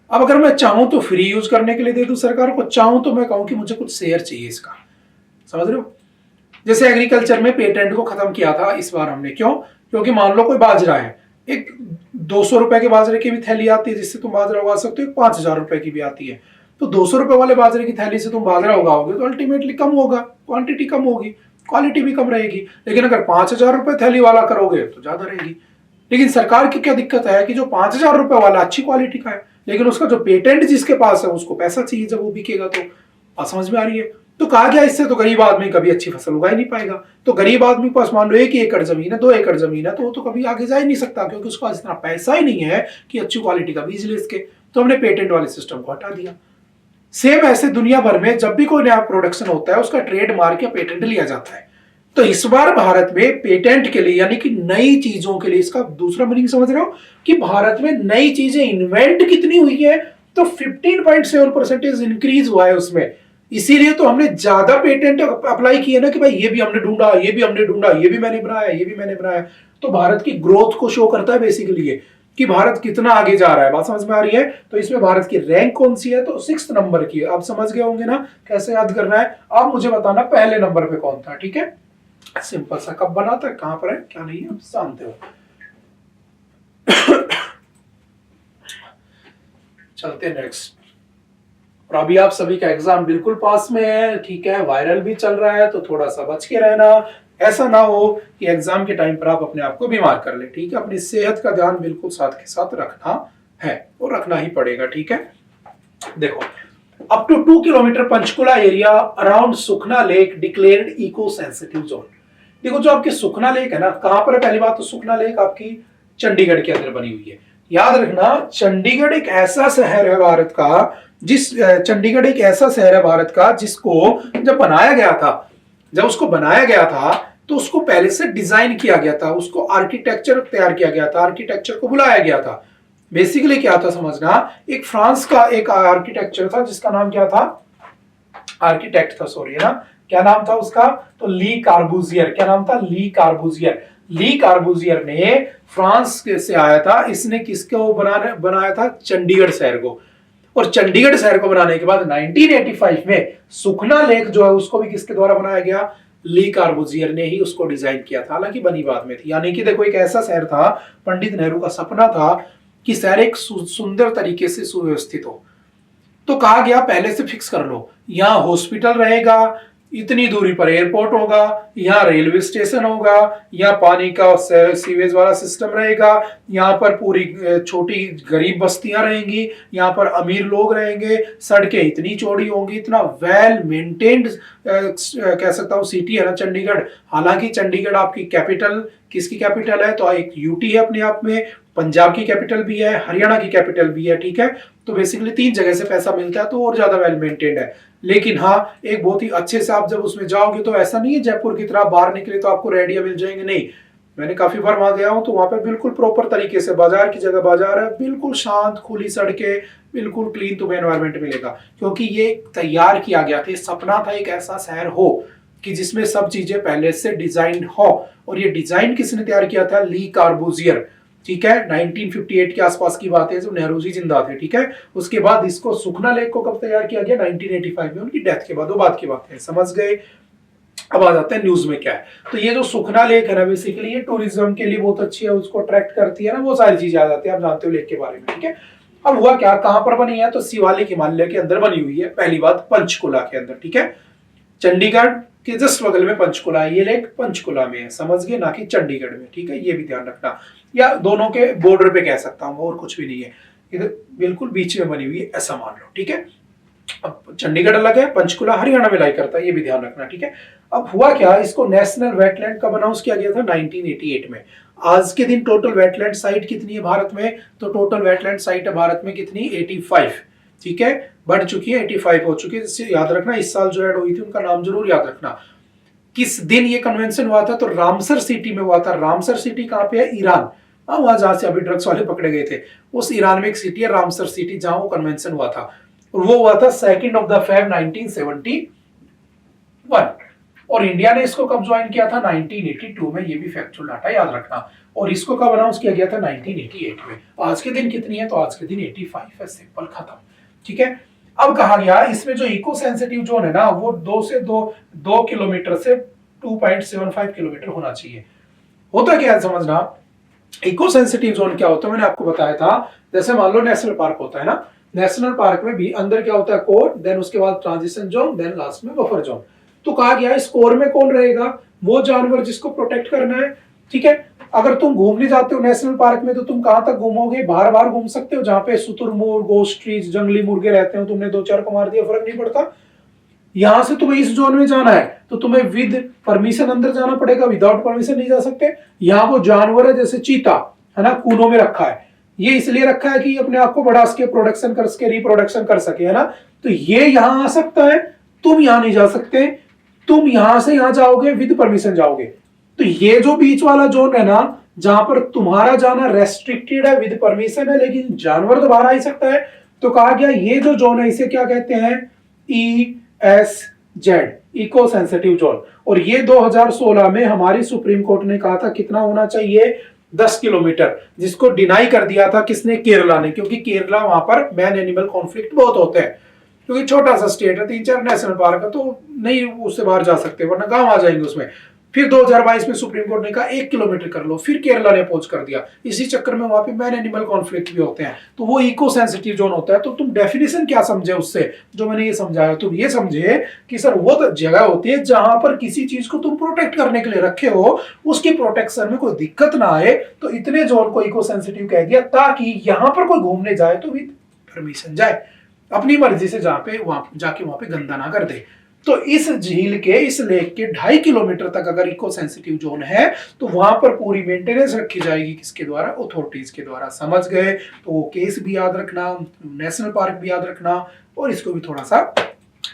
अब अगर मैं चाहूं तो फ्री यूज करने के लिए दे दूं सरकार को, चाहूं तो मैं कहूं कि मुझे कुछ शेयर चाहिए इसका, समझ रहे हो। जैसे एग्रीकल्चर में पेटेंट को खत्म किया था इस बार हमने, क्यों? क्योंकि मान लो कोई बाजरा है, एक 200 रुपए के बाजरे की भी थैली आती है जिससे तुम बाजरा उगा सकते हो, 5000 रुपए की भी आती है। तो 200 रुपए वाले बाजरे की थैली से तुम बाजरा उगाओगे तो अल्टीमेटली कम होगा, क्वांटिटी कम होगी, क्वालिटी भी कम रहेगी। लेकिन अगर 5,000 रुपए थैली वाला करोगे तो ज्यादा रहेगी। लेकिन सरकार की क्या दिक्कत है कि जो 5,000 रुपए वाला अच्छी क्वालिटी का है, लेकिन उसका जो पेटेंट जिसके पास है उसको पैसा चाहिए जब वो बिकेगा। तो बात समझ में आ रही है? तो कहा गया इससे तो गरीब आदमी कभी अच्छी फसल उगा ही नहीं पाएगा। तो गरीब आदमी के पास मान लो 1 एकड़ जमीन है, 2 एकड़ जमीन है, तो वो तो कभी आगे जा ही नहीं सकता, क्योंकि उसके पास इतना पैसा ही नहीं है कि अच्छी क्वालिटी का बीज ले सके। तो हमने पेटेंट वाले सिस्टम को हटा दिया। सेम ऐसे दुनिया भर में जब भी कोई नया प्रोडक्शन होता है उसका ट्रेड मार्क या पेटेंट लिया जाता है। तो इस बार भारत में पेटेंट के लिए यानी कि नई चीजों के लिए, इसका दूसरा मीनिंग समझ रहे हो कि भारत में नई चीजें इन्वेंट कितनी हुई है, तो 15.7% इंक्रीज हुआ है उसमें। इसीलिए तो हमने ज्यादा पेटेंट अप्लाई किए ना कि भाई ये भी हमने ढूंढा, ये भी हमने ढूंढा, ये भी मैंने बनाया, ये भी मैंने बनाया। तो भारत की ग्रोथ को शो करता है बेसिकली ये कि भारत कितना आगे जा रहा है। बात समझ में आ रही है? तो इसमें भारत की रैंक कौन सी है, तो 6 नंबर की है। आप समझ गए होंगे ना कैसे याद करना है। आप मुझे बताना पहले नंबर पे कौन था, ठीक है? सिंपल सा, कब बना था, कहां पर है, क्या नहीं है, जानते हो। चलते नेक्स्ट। और अभी आप सभी का एग्जाम बिल्कुल पास में है, ठीक है? वायरल भी चल रहा है, तो थोड़ा सा बच के रहना। ऐसा ना हो कि एग्जाम के टाइम पर आप अपने आप को बीमार कर ले, ठीक है? अपनी सेहत का ध्यान बिल्कुल साथ के साथ रखना है, और रखना ही पड़ेगा, ठीक है? देखो, up to 2 kilometre Panchkula area around Sukhna lake declared eco sensitive zone. देखो, जो आपकी सुखना लेक है ना, कहां पर है? पहली बात तो सुखना लेक आपकी चंडीगढ़ के अंदर बनी हुई है। याद रखना, चंडीगढ़ एक ऐसा शहर है भारत का चंडीगढ़ एक ऐसा शहर है भारत का जिसको जब बनाया गया था, जब उसको बनाया गया था तो उसको पहले से डिजाइन किया गया था, उसको आर्किटेक्चर तैयार किया गया था, आर्किटेक्चर को बुलाया गया था। बेसिकली क्या था समझना, एक फ्रांस का एक आर्किटेक्चर था जिसका नाम क्या था, आर्किटेक्ट था, सॉरी, है ना, क्या नाम था उसका, तो ली कार्बूजियर। क्या नाम था? ली कार्बूजियर। ली कार्बूजियर ने फ्रांस से आया था, इसने किसको बनाया था? चंडीगढ़ शहर को। और चंडीगढ़ शहर को बनाने के बाद 1985 में सुखना लेक जो है उसको भी किसके द्वारा बनाया गया? ली कार्बूजियर ने ही उसको डिजाइन किया था, हालांकि बनी बाद में थी। यानी कि देखो, एक ऐसा शहर था, पंडित नेहरू का सपना था कि शहर एक सुंदर तरीके से सुव्यवस्थित हो। तो कहा गया पहले से फिक्स कर लो, यहाँ हॉस्पिटल रहेगा, इतनी दूरी पर एयरपोर्ट होगा, यहाँ रेलवे स्टेशन होगा, यहाँ पानी का सीवेज वाला सिस्टम रहेगा, यहाँ पर पूरी छोटी गरीब बस्तियां रहेंगी, यहाँ पर अमीर लोग रहेंगे, सड़कें इतनी चौड़ी होंगी, इतना वेल मेंटेन्ड कह सकता हूँ सिटी है ना चंडीगढ़। हालांकि चंडीगढ़ आपकी कैपिटल, किसकी कैपिटल है? तो एक यूटी है अपने आप में, पंजाब की कैपिटल भी है, हरियाणा की कैपिटल भी है, ठीक है? तो बेसिकली 3 जगह से पैसा मिलता है, तो और ज्यादा वेल मेंटेन्ड है। लेकिन हाँ, एक बहुत ही अच्छे से आप जब उसमें जाओगे तो ऐसा नहीं है जयपुर की तरह बाहर निकले तो आपको रेडिया मिल जाएंगे, नहीं। मैंने काफी बार वहां गया हूं, तो वहां पर बिल्कुल प्रॉपर तरीके से बाजार की जगह बाजार है, बिल्कुल शांत खुली सड़कें, बिल्कुल क्लीन तुम्हें एनवायरनमेंट मिलेगा, क्योंकि ये तैयार किया गया था, सपना था एक ऐसा शहर हो कि जिसमें सब चीजें पहले से डिजाइन हो। और ये डिजाइन किसने तैयार किया था? ली कार्बूजियर, ठीक है? 1958 के आसपास की बात है, जब नेहरू जी जिंदा थे, ठीक है? उसके बाद इसको सुखना लेक को कब तैयार किया गया? 1985 में, उनकी डेथ के बाद। वो बात की बात है, समझ गए? अब आ जाते हैं न्यूज में क्या है। तो ये जो सुखना लेक है ना, बेसिकली ये टूरिज्म के लिए बहुत अच्छी है, उसको अट्रैक्ट करती है ना, वो सारी चीजें आ जाती है, आप जानते हो लेक के बारे में, ठीक है? अब हुआ क्या, कहां पर बनी है? तो शिवालिक हिमालय के अंदर बनी हुई है। पहली बात, पंचकुला के अंदर, ठीक है? चंडीगढ़ के जस्ट बगल में पंचकुला है, ये लेक पंचकुला में है, समझ गए, ना कि चंडीगढ़ में, ठीक है? ये भी ध्यान रखना, या दोनों के बॉर्डर पे कह सकता हूं, और कुछ भी नहीं है, इधर बिल्कुल बीच में बनी हुई है, ऐसा मान लो, ठीक है? अब चंडीगढ़ अलग है, पंचकुला हरियाणा में लाई करता है, ये भी ध्यान रखना, ठीक है? अब हुआ क्या, इसको नेशनल वेटलैंड कब अनाउंस किया गया था? 1988 में। आज के दिन टोटल वेटलैंड साइट कितनी है भारत में? तो टोटल वेटलैंड साइट है भारत में कितनी? 85, ठीक है? बढ़ चुकी है, 85 हो चुकी है। इससे याद रखना, इस साल जो ऐड हुई थी उनका नाम जरूर याद रखना। किस दिन ये कन्वेंशन हुआ था? तो रामसर सिटी में हुआ था। रामसर सिटी कहां पे है? ईरान। हाँ, वहां जहां से अभी ड्रग्स वाले पकड़े गए थे, उस ईरान में एक सिटी है रामसर सिटी, जहां वो कन्वेंशन हुआ था। और वो हुआ था 2 Feb 1971। और इंडिया ने इसको कब ज्वाइन किया था? 1982 में। ये भी फैक्चुअल डाटा याद रखना। और इसको कब अनाउंस किया गया था? 1988 में। आज के दिन कितनी है? तो आज के दिन 85 है, सिंपल, खत्म, ठीक है? अब कहा गया इसमें जो इको सेंसिटिव जोन है ना, वो 2 किलोमीटर से 2.75 किलोमीटर होना चाहिए। होता क्या है समझना, इको सेंसिटिव जोन क्या होता है मैंने आपको बताया था। जैसे मान लो नेशनल पार्क होता है ना, नेशनल पार्क में भी अंदर क्या होता है, कोर, देन उसके बाद ट्रांजिशन जोन, देन लास्ट में बफर जोन। तो कहा गया इस कोर में कौन रहेगा, वो जानवर जिसको प्रोटेक्ट करना है। ठीक है, अगर तुम घूमने जाते हो नेशनल पार्क में तो तुम कहां तक घूमोगे, बाहर बाहर घूम सकते हो, जहां पे शुतुरमुर्ग, गोस्ट ट्रीज, जंगली मुर्गे रहते हो, तुमने दो चार को मार दिया फर्क नहीं पड़ता। यहां से तुम्हें इस जोन में जाना है तो तुम्हें विद परमिशन अंदर जाना पड़ेगा, विदाउट परमिशन नहीं जा सकते। यहाँ वो जानवर है जैसे चीता है ना, कूनों में रखा है, ये इसलिए रखा है कि अपने आप को बढ़ा सके, प्रोडक्शन कर सके, रिप्रोडक्शन कर सके, है ना। तो ये यहां आ सकता है, तुम यहां नहीं जा सकते, तुम यहां से यहां जाओगे विद परमिशन जाओगे। तो ये जो बीच वाला जोन है ना, जहां पर तुम्हारा जाना रेस्ट्रिक्टेड है, विद परमिशन है, लेकिन जानवर तो बाहर आ ही सकता है। तो कहा गया ये जो जोन है इसे क्या कहते हैं, ESZ, इको सेंसिटिव जोन। और ये 2016 में हमारी सुप्रीम कोर्ट ने कहा था कितना होना चाहिए, 10 किलोमीटर, जिसको डिनाई कर दिया था किसने, केरला ने, क्योंकि केरला वहां पर मैन एनिमल कॉन्फ्लिक्ट बहुत होते हैं, क्योंकि छोटा सा स्टेट है, 3-4 नेशनल पार्क है, तो नहीं उससे बाहर जा सकते, वरना गांव आ जाएंगे उसमें। फिर 2022 में सुप्रीम कोर्ट ने कहा 1 किलोमीटर कर लो, फिर केरला ने अपोज कर दिया। इसी चक्कर में वहां पे मैन एनिमल कॉन्फ्लिक्ट भी होते हैं, तो वो इको सेंसिटिव जोन होता है। तो तुम डेफिनेशन क्या समझे उससे, जो मैंने ये समझाया, तुम ये समझे कि सर वो जगह होती है जहां पर किसी चीज को तुम प्रोटेक्ट करने के लिए रखे हो, उसकी प्रोटेक्शन में कोई दिक्कत ना आए, तो इतने जोन को इको सेंसिटिव कह दिया, ताकि यहां पर कोई घूमने जाए तो विद परमिशन जाए, अपनी मर्जी से जहां पे वहां जाके वहां पे गंदा ना कर दे। तो इस झील के, इस लेक के 2.5 किलोमीटर तक अगर इको सेंसिटिव जोन है तो वहां पर पूरी मेंटेनेंस रखी जाएगी, किसके द्वारा, अथॉरिटीज के द्वारा। समझ गए, तो वो केस भी याद रखना, नेशनल पार्क भी याद रखना, और इसको भी थोड़ा सा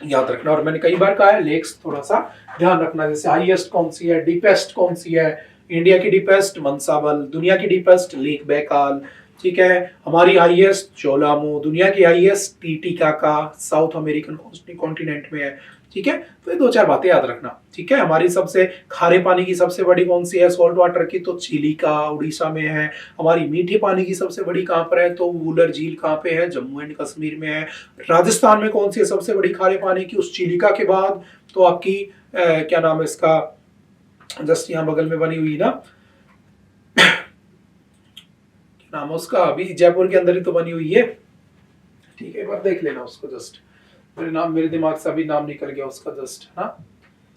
याद रखना। और मैंने कई बार कहा है लेक्स थोड़ा सा ध्यान रखना, जैसे हाईएस्ट कौन सी है, डीपेस्ट कौन सी है, इंडिया की डीपेस्ट मनसाबल, दुनिया की डीपेस्ट लेक बैकाल, ठीक है, हमारी हाईएस्ट चोलामो, दुनिया की highest Titicaca, south American continent में है। ठीक है, तो ये 2-4 बातें याद रखना। ठीक है, हमारी सबसे खारे पानी की सबसे बड़ी कौन सी है, सॉल्ट वाटर की, तो चिलिका उड़ीसा में है। हमारी मीठे पानी की सबसे बड़ी कहां पर है, तो वूलर झील कहां पे है, जम्मू एंड कश्मीर में है। राजस्थान में कौन सी है सबसे बड़ी खारे पानी की, उस चिलिका के बाद तो आपकी क्या नाम है इसका, जस्ट यहाँ बगल में बनी हुई ना, क्या नाम है उसका, अभी जयपुर के अंदर ही तो बनी हुई है। ठीक है, एक बार देख लेना उसको, जस्ट मेरे दिमाग से अभी नाम निकल गया उसका, जस्ट है ना,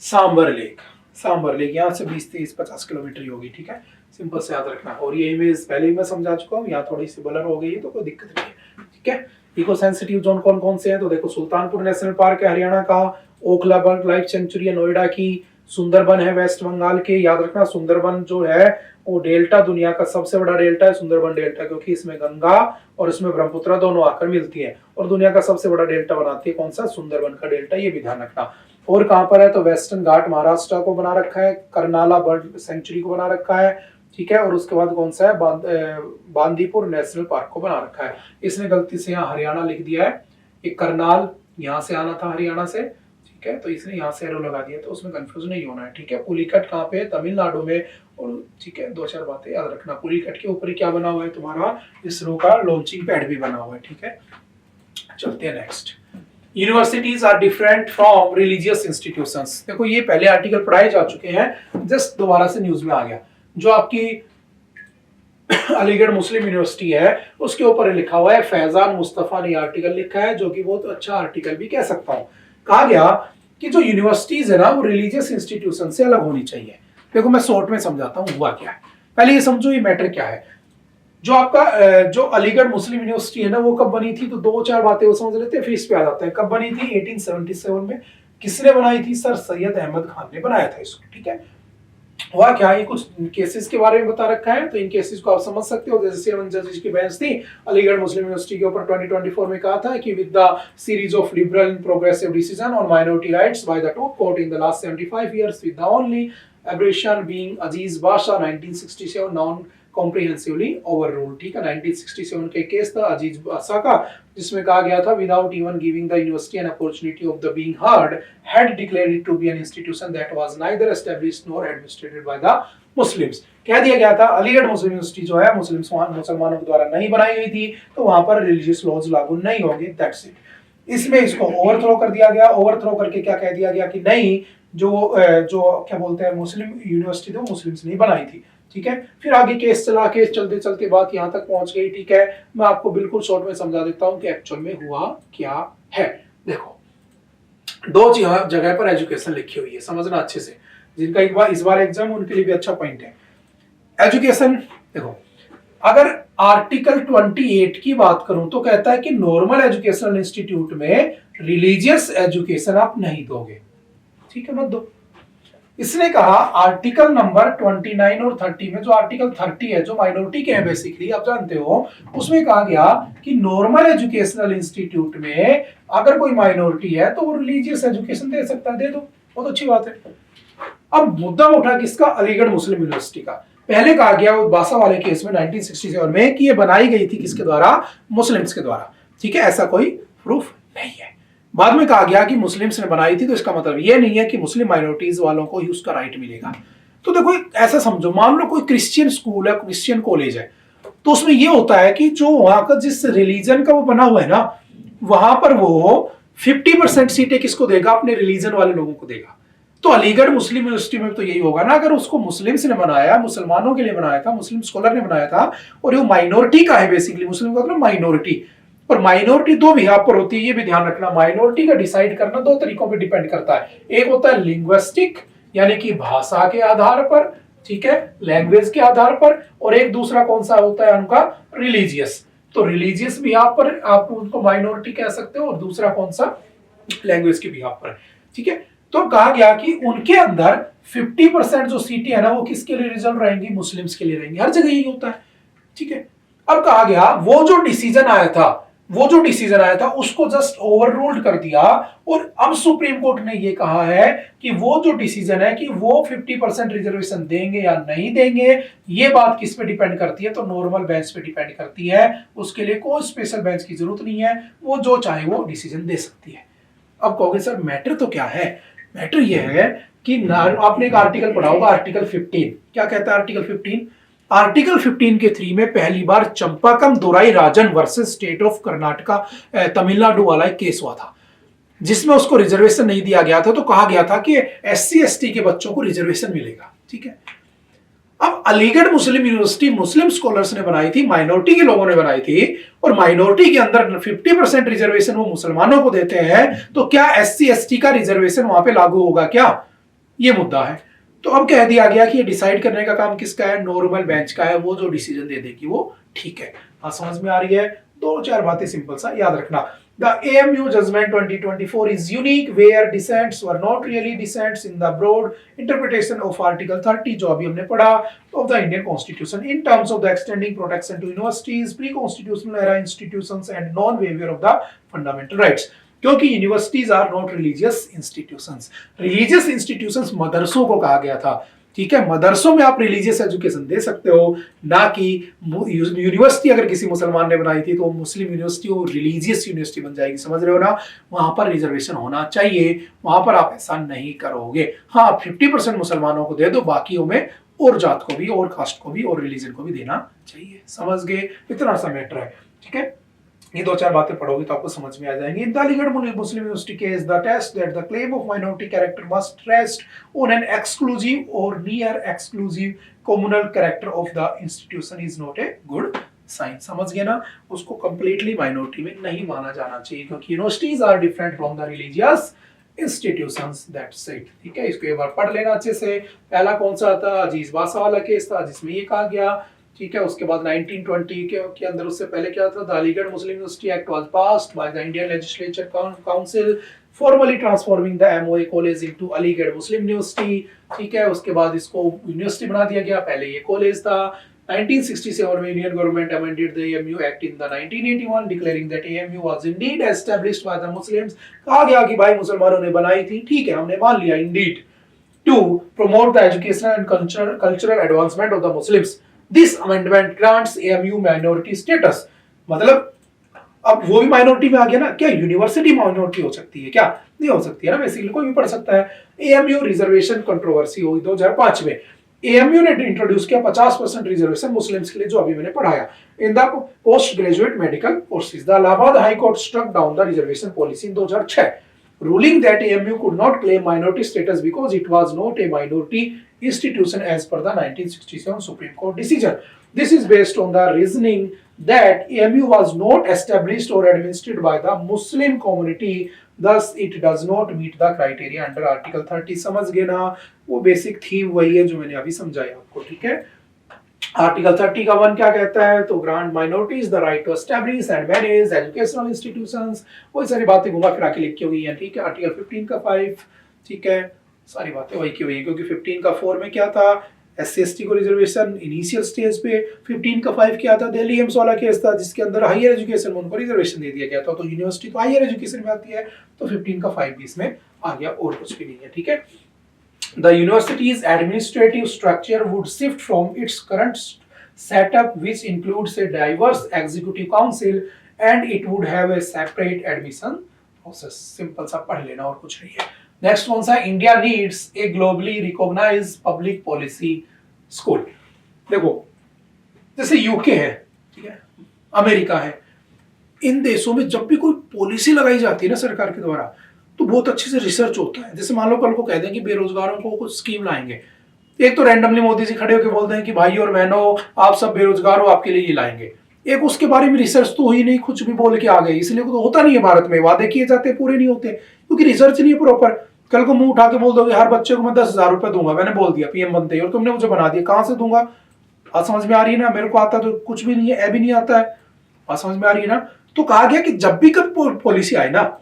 सांबर लेक। सांबर लेक यहाँ से 20-30-50 किलोमीटर ही होगी। ठीक है, सिंपल से याद रखना। और ये इमेज पहले ही मैं समझा चुका हूँ, यहाँ थोड़ी सी ब्लर हो गई है तो कोई दिक्कत नहीं है। ठीक है, इको सेंसिटिव जोन कौन कौन से हैं, तो देखो सुल्तानपुर नेशनल पार्क है हरियाणा का, ओखला बर्ड लाइफ सेंचुरी है नोएडा की, सुंदरबन है वेस्ट बंगाल के। याद रखना सुंदरबन जो है वो डेल्टा, दुनिया का सबसे बड़ा डेल्टा है सुंदरबन डेल्टा, क्योंकि इसमें गंगा और इसमें ब्रह्मपुत्र दोनों आकर मिलती है, और दुनिया का सबसे बड़ा डेल्टा बनाती है कौन सा, सुंदरबन का डेल्टा, ये भी ध्यान रखना। और कहां पर है, तो वेस्टर्न घाट महाराष्ट्र को बना रखा है, करनाला बर्ड सेंचुरी को बना रखा है। ठीक है, और उसके बाद कौन सा है, बांदीपुर नेशनल पार्क को बना रखा है। इसने गलती से यहाँ हरियाणा लिख दिया है, एक करनाल यहाँ से आना था हरियाणा से, ठीक है, तो इसने यहाँ से एरो लगा दिया, तो उसमें कंफ्यूज नहीं होना है। ठीक है, पुलिकट कहाँ पे है, तमिलनाडु में। और ठीक है, 2-4 बातें याद रखना। पुलिकट के ऊपर ही क्या बना हुआ है, तुम्हारा इसरो का लॉन्चिंग पैड भी बना हुआ है। ठीक है, चलते हैं next. Universities are different from religious institutions. देखो ये पहले आर्टिकल पढ़ाए जा चुके हैं, जस्ट दोबारा से न्यूज में आ गया। जो आपकी अलीगढ़ मुस्लिम यूनिवर्सिटी है उसके ऊपर लिखा हुआ है, फैजान मुस्तफा ने आर्टिकल लिखा है, जो कि बहुत अच्छा आर्टिकल भी कह सकता हूं। कहा गया कि जो यूनिवर्सिटीज है ना वो रिलीजियस इंस्टीट्यूशन से अलग होनी चाहिए। देखो मैं शॉर्ट में समझाता हूँ हुआ क्या है। पहले ये समझो ये मैटर क्या है। जो आपका जो अलीगढ़ मुस्लिम यूनिवर्सिटी है ना वो कब बनी थी, तो 2-4 बातें वो समझ लेते हैं फिर इस पे आ जाते हैं। कब बनी थी, 1877 में। किसने बनाई थी, सर सैयद अहमद खान ने बनाया था इसको। ठीक है, हुआ क्या, ये कुछ केसेस के बारे में बता रखा है, तो इन केसेस को आप समझ सकते हो। जैसे 7 जजेस की बेंच थी अलीगढ़ मुस्लिम यूनिवर्सिटी के ऊपर 2024 में, कहा था कि with the series of liberal and progressive decision on minority rights by the top court in the last 75 years with the only aberration being Azeez Basha 1967 non comprehensively overrule. ठीक है, 1967 के केस था अजीज बादशाह का, जिसमें कहा गया था without even giving the university an opportunity of the being heard had declared it to be an institution that was neither established nor administered by the Muslims. कह दिया गया था अलीगढ़ मुस्लिम यूनिवर्सिटी जो है मुसलमानों के द्वारा नहीं बनाई गई थी, तो वहां पर रिलीजियस लॉज लागू नहीं होंगे, दैट्स इट। इसमें इसको ओवरथ्रो कर दिया गया। ओवरथ्रो करके क्या कह दिया गया कि नहीं, जो क्या बोलते हैं मुस्लिम यूनिवर्सिटी थी वो मुस्लिम्स नहीं बनाई थी, ठीक है। फिर आगे केस चला, केस चलते चलते बात यहाँ तक पहुंच गई, ठीक है। मैं आपको बिल्कुल शॉर्ट में समझा देता हूँ कि एक्चुअल में हुआ क्या है। देखो, दो जगह पर एजुकेशन लिखी हुई है, समझना अच्छे से। जिनका एक बार इस बार एग्जाम, उनके लिए भी अच्छा पॉइंट है। एजुकेशन देखो, अगर आर्टिकल 28 की बात करूं तो कहता है कि नॉर्मल एजुकेशनल इंस्टीट्यूट में रिलीजियस एजुकेशन आप नहीं दोगे, ठीक है, मत दो। इसने कहा आर्टिकल नंबर 29 और 30 में, जो आर्टिकल 30 है जो माइनॉरिटी के हैं बेसिकली, आप जानते हो, उसमें कहा गया कि नॉर्मल एजुकेशनल इंस्टीट्यूट में अगर कोई माइनॉरिटी है तो वो रिलीजियस एजुकेशन दे सकता है, दे दो, बहुत अच्छी बात है। अब मुद्दा उठा किसका? अलीगढ़ मुस्लिम यूनिवर्सिटी का। पहले कहा गया वो बासा वाले केस में 1967 में कि ये बनाई गई थी किसके द्वारा? मुस्लिम्स के द्वारा, ठीक है, ऐसा कोई प्रूफ नहीं है। बाद में कहा गया कि मुस्लिम्स ने बनाई थी, तो इसका मतलब ये नहीं है कि मुस्लिम माइनॉरिटीज वालों को ही उसका राइट मिलेगा। तो देखो ऐसा समझो, मान लो कोई क्रिश्चियन स्कूल है, क्रिश्चियन कॉलेज है, तो उसमें ये होता है कि जो वहां का जिस रिलीजन का वो बना हुआ है ना, वहां पर वो 50% सीटें किसको देगा? अपने रिलीजन वाले लोगों को देगा। तो अलीगढ़ मुस्लिम यूनिवर्सिटी में तो यही होगा ना, अगर उसको मुस्लिम्स ने बनाया, मुसलमानों के लिए बनाया था, मुस्लिम स्कॉलर ने बनाया था, और ये माइनॉरिटी का है बेसिकली, मुस्लिम का मतलब माइनॉरिटी। और माइनॉरिटी दो भी यहाँ पर होती है, ये भी ध्यान रखना। माइनॉरिटी का डिसाइड करना दो तरीकों पे डिपेंड करता है। एक होता है लिंग्विस्टिक, यानी कि भाषा के आधार पर, ठीक है, लैंग्वेज के आधार पर, और एक दूसरा कौन सा होता है उनका? रिलीजियस। तो रिलीजियस भी यहाँ पर आप उनको माइनॉरिटी कह सकते हो, और दूसरा कौन सा? लैंग्वेज के भी यहाँ पर, ठीक है। तो कहा गया कि उनके अंदर 50% जो सीटें है ना, वो किसके लिए रिजर्व रहेंगी? मुस्लिम्स के लिए रहेंगी। हर जगह यही होता है, ठीक है। अब कहा गया वो जो डिसीजन आया था उसको जस्ट ओवर रूल्ड कर दिया, और अब सुप्रीम कोर्ट ने ये कहा है कि वो जो डिसीजन है कि वो 50% रिजर्वेशन देंगे या नहीं देंगे, ये बात किस पे डिपेंड करती है? तो नॉर्मल बेंच पे डिपेंड करती है। उसके लिए कोई स्पेशल बेंच की जरूरत नहीं है, वो जो चाहे वो डिसीजन दे सकती है। अब कहोगे सर मैटर तो क्या है? मैटर यह है कि आपने एक आर्टिकल पढ़ा होगा, आर्टिकल 15। क्या कहता है आर्टिकल 15? आर्टिकल 15 के 3 में पहली बार Champakam Dorairajan versus state of Karnataka Tamil Nadu वाला एक केस हुआ था, जिसमें उसको रिजर्वेशन नहीं दिया गया था। तो कहा गया था कि SC ST के बच्चों को रिजर्वेशन मिलेगा, ठीक है। अब अलीगढ़ मुस्लिम यूनिवर्सिटी मुस्लिम स्कॉलर्स ने बनाई थी, माइनॉरिटी के लोगों ने बनाई थी, और माइनॉरिटी के अंदर 50% रिजर्वेशन वो मुसलमानों को देते हैं, तो क्या SC ST का रिजर्वेशन वहां पे लागू होगा क्या? ये मुद्दा है। तो अब कह दिया गया कि ये डिसाइड करने का काम किसका है? नॉर्मल बेंच का है, वो जो डिसीजन दे देगी वो ठीक है। बात समझ में आ रही है? दो चार बातें सिंपल सा याद रखना। The AMU judgment 2024 is unique where dissents were not really dissents in the broad interpretation of Article 30 जो अभी हमने पढ़ा of the Indian Constitution in terms of the extending protection to universities, pre-constitutional era institutions and non-waiver of the fundamental rights. क्योंकि universities are not religious institutions. Religious institutions मदरसों को कहा गया था, ठीक है। मदरसों में आप रिलीजियस एजुकेशन दे सकते हो, ना कि यूनिवर्सिटी अगर किसी मुसलमान ने बनाई थी तो मुस्लिम यूनिवर्सिटी वो रिलीजियस यूनिवर्सिटी बन जाएगी, समझ रहे हो ना। वहां पर रिजर्वेशन होना चाहिए, वहां पर आप ऐसा नहीं करोगे। हाँ, 50% मुसलमानों को दे दो, बाकियों में और जात को भी, और कास्ट को भी, और रिलीजन को भी देना चाहिए। समझ गए? इतना सा मैटर है, ठीक है। ये दो चार बातें पढ़ोगे तो आपको समझ में आ जाएंगी। The Aligarh Muslim University case the test that the claim of minority character must rest on an exclusive or near exclusive communal character of the institution is not a good sign. समझ गए ना? उसको कंप्लीटली माइनॉरिटी में नहीं माना जाना चाहिए, क्योंकि universities are different from the religious institutions, that's it, ठीक है। इसको एक बार पढ़ लेना अच्छे से। पहला कौन सा था? अजीज बासा वाला केस था, जिसमें ये कहा गया, ठीक है। उसके बाद 1920 के अंदर, उससे पहले क्या था? The Aligarh Muslim university act was passed by the Indian legislature council formally transforming the MOA college into Aligarh Muslim university, ठीक है। उसके बाद इसको यूनिवर्सिटी बना दिया गया, पहले ये कॉलेज था। 1967 में Indian government amended the AMU act in the 1981 declaring that AMU was Indeed established bye the Muslims. कहा गया कि भाई मुसलमानों ने बनाई थी, ठीक है, हमने मान लिया, indeed, to promote the educational and cultural advancement of the Muslims. This amendment grants AMU minority status। मतलब अब वो भी माइनॉरिटी में आ गया ना। क्या यूनिवर्सिटी माइनॉरिटी हो सकती है? क्या नहीं हो सकती है ना, बेसिकली कोई भी पढ़ सकता है। AMU रिजर्वेशन कंट्रोवर्सी हुई 2005 में। AMU ने इंट्रोड्यूस किया 50% रिजर्वेशन मुस्लिम्स के लिए, जो अभी मैंने पढ़ाया, in the post graduate medical courses. The Allahabad high court struck down the reservation policy in 2006। ruling that AMU could not claim minority status because it was not a minority institution as per the 1967 Supreme Court decision. This is based on the reasoning that AMU was not established or administered by the Muslim community, thus it does not meet the criteria under Article 30. समझ गए ना? वो basic theme वही है जो मैंने अभी समझाया आपको, ठीक है? आर्टिकल 30 का 1 क्या कहता है? तो grant minorities the right to establish and manage educational institutions, वही सारी बातें घुमा फिरा के लिखी हुई हैं, ठीक है? आर्टिकल 15 का 5, ठीक है, सारी बातें वही की हुई हैं, क्योंकि 15 का 4 में क्या था? एससी एसटी को रिजर्वेशन इनिशियल स्टेज पे। 15 का 5 क्या था? दिल्ली एम्स वाला केस था जिसके अंदर हायर एजुकेशन में उनको रिजर्वेशन दे दिया गया था, तो यूनिवर्सिटी तो हायर एजुकेशन में आती है, तो 15 का 5 भी इसमें आ गया, और कुछ भी नहीं है, ठीक है? The university's administrative structure would shift from its current setup, which includes a diverse executive council, and it would have a separate admission process. Simple सा पढ़ लेना, और कुछ नहीं है। Next कौन सा? India needs a globally recognized public policy school. देखो, जैसे यूके है, ठीक है, अमेरिका है, इन देशों में जब भी कोई पॉलिसी लगाई जाती है ना सरकार के द्वारा, तो बहुत अच्छे से रिसर्च होता है। जैसे मान लो कल को कह दें कि बेरोजगारों को कुछ स्कीम लाएंगे, एक तो रैंडमली मोदी जी खड़े होकर बोलते हैं कि भाई और बहनों आप सब बेरोजगार हो, आपके लिए ये लाएंगे। एक उसके बारे में रिसर्च तो हुई नहीं, कुछ भी बोल के आ गए, इसलिए तो होता नहीं है भारत में, वादे किए जाते पूरे नहीं होते, क्योंकि रिसर्च नहीं है प्रॉपर। कल को मुंह उठा के बोल दोगे हर बच्चे को मैं 10,000 रुपए दूंगा, मैंने बोल दिया पीएम बनते ही, और तुमने मुझे बना दिया, कहां से दूंगा? बात समझ में आ रही है ना? मेरे को आता तो कुछ भी नहीं है, भी नहीं आता है, बात समझ में आ रही है ना? तो कहा गया कि जब भी कब पॉलिसी आए ना,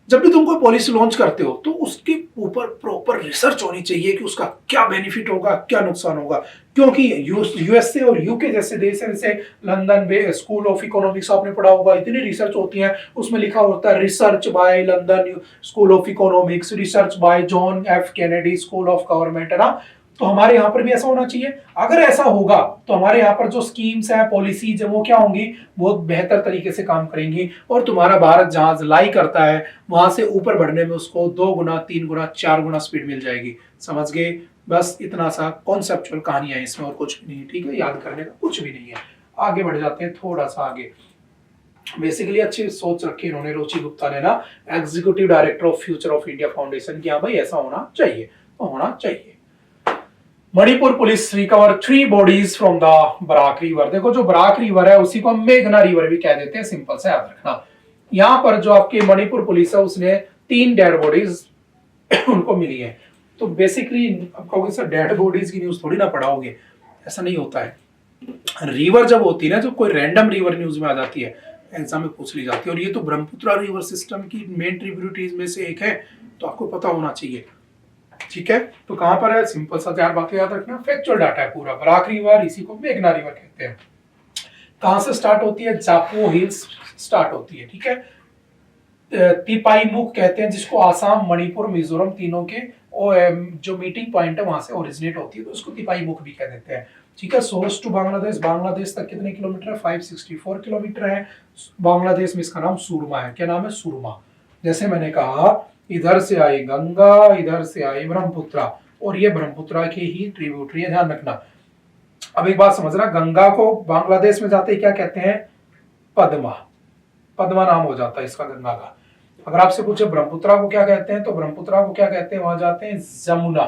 जब भी तुम कोई पॉलिसी लॉन्च करते हो, तो उसके ऊपर प्रॉपर रिसर्च होनी चाहिए कि उसका क्या बेनिफिट होगा, क्या नुकसान होगा, क्योंकि यूएसए और यूके जैसे देश है, जैसे लंदन स्कूल ऑफ इकोनॉमिक्स आपने पढ़ा होगा, इतनी रिसर्च होती है, उसमें लिखा होता है research by London school of economics, research by John F Kennedy school of government, है ना? तो हमारे यहाँ पर भी ऐसा होना चाहिए। अगर ऐसा होगा तो हमारे यहाँ पर जो स्कीम्स हैं, पॉलिसीज है, वो क्या होंगी? बहुत बेहतर तरीके से काम करेंगी, और तुम्हारा भारत जहां लाई करता है वहां से ऊपर बढ़ने में उसको 2 गुना 3 गुना 4 गुना स्पीड मिल जाएगी। समझ गए? बस इतना सा कॉन्सेप्चुअल कहानी है इसमें, और कुछ भी नहीं, ठीक है? याद करने का कुछ भी नहीं है। आगे बढ़ जाते हैं थोड़ा सा आगे। बेसिकली अच्छी सोच रखी इन्होंने, रुचि गुप्ता ने ना, executive director of future of India foundation, की हाँ भाई ऐसा होना चाहिए, तो होना चाहिए। Manipur police recover 3 bodies from the Barak river. देखो, जो बराक रिवर है उसी को हम मेघना रिवर भी कह देते हैं, सिंपल से याद रखना। यहाँ पर जो आपकी मणिपुर पुलिस है उसने 3 डेड बॉडीज उनको मिली है। तो बेसिकली आप कहोगे सर डेड बॉडीज की न्यूज थोड़ी ना पढ़ाओगे, ऐसा नहीं होता है। रिवर जब होती है ना, जो कोई रैंडम रिवर न्यूज में आ जाती है, एग्जाम में पूछ ली जाती है, और ये तो ब्रह्मपुत्र रिवर सिस्टम की मेन ट्रिब्यूटरीज में से एक है, तो आपको पता होना चाहिए, ठीक है? तो कहां पर है? सिंपल सा 4 बातें याद रखना, फैक्चुअल डाटा है पूरा। बराक रिवर, इसी को मेघना रिवर कहते हैं। कहां से स्टार्ट होती है? जापो हिल्स स्टार्ट होती है, ठीक है? तिपाईमुख कहते हैं जिसको, आसाम मणिपुर मिजोरम तीनों के जो मीटिंग पॉइंट है वहां से ओरिजिनेट होती है, तो उसको तिपाईमुख भी कह देते हैं, ठीक है? सोर्स टू बांग्लादेश, बांग्लादेश तक कितने किलोमीटर है? 564 किलोमीटर है। बांग्लादेश में इसका नाम सुरमा है। क्या नाम है? सुरमा। जैसे मैंने कहा, इधर से आई गंगा, इधर से आई ब्रह्मपुत्र, और ये ब्रह्मपुत्र की ही ट्रिब्यूटरी है, ध्यान रखना। अब एक बात समझना, गंगा को बांग्लादेश में जाते ही क्या कहते हैं? पद्मा। पद्मा नाम हो जाता है इसका, गंगा का। अगर आपसे पूछे ब्रह्मपुत्र को क्या कहते हैं, तो ब्रह्मपुत्र को क्या कहते हैं? वहां जाते हैं जमुना,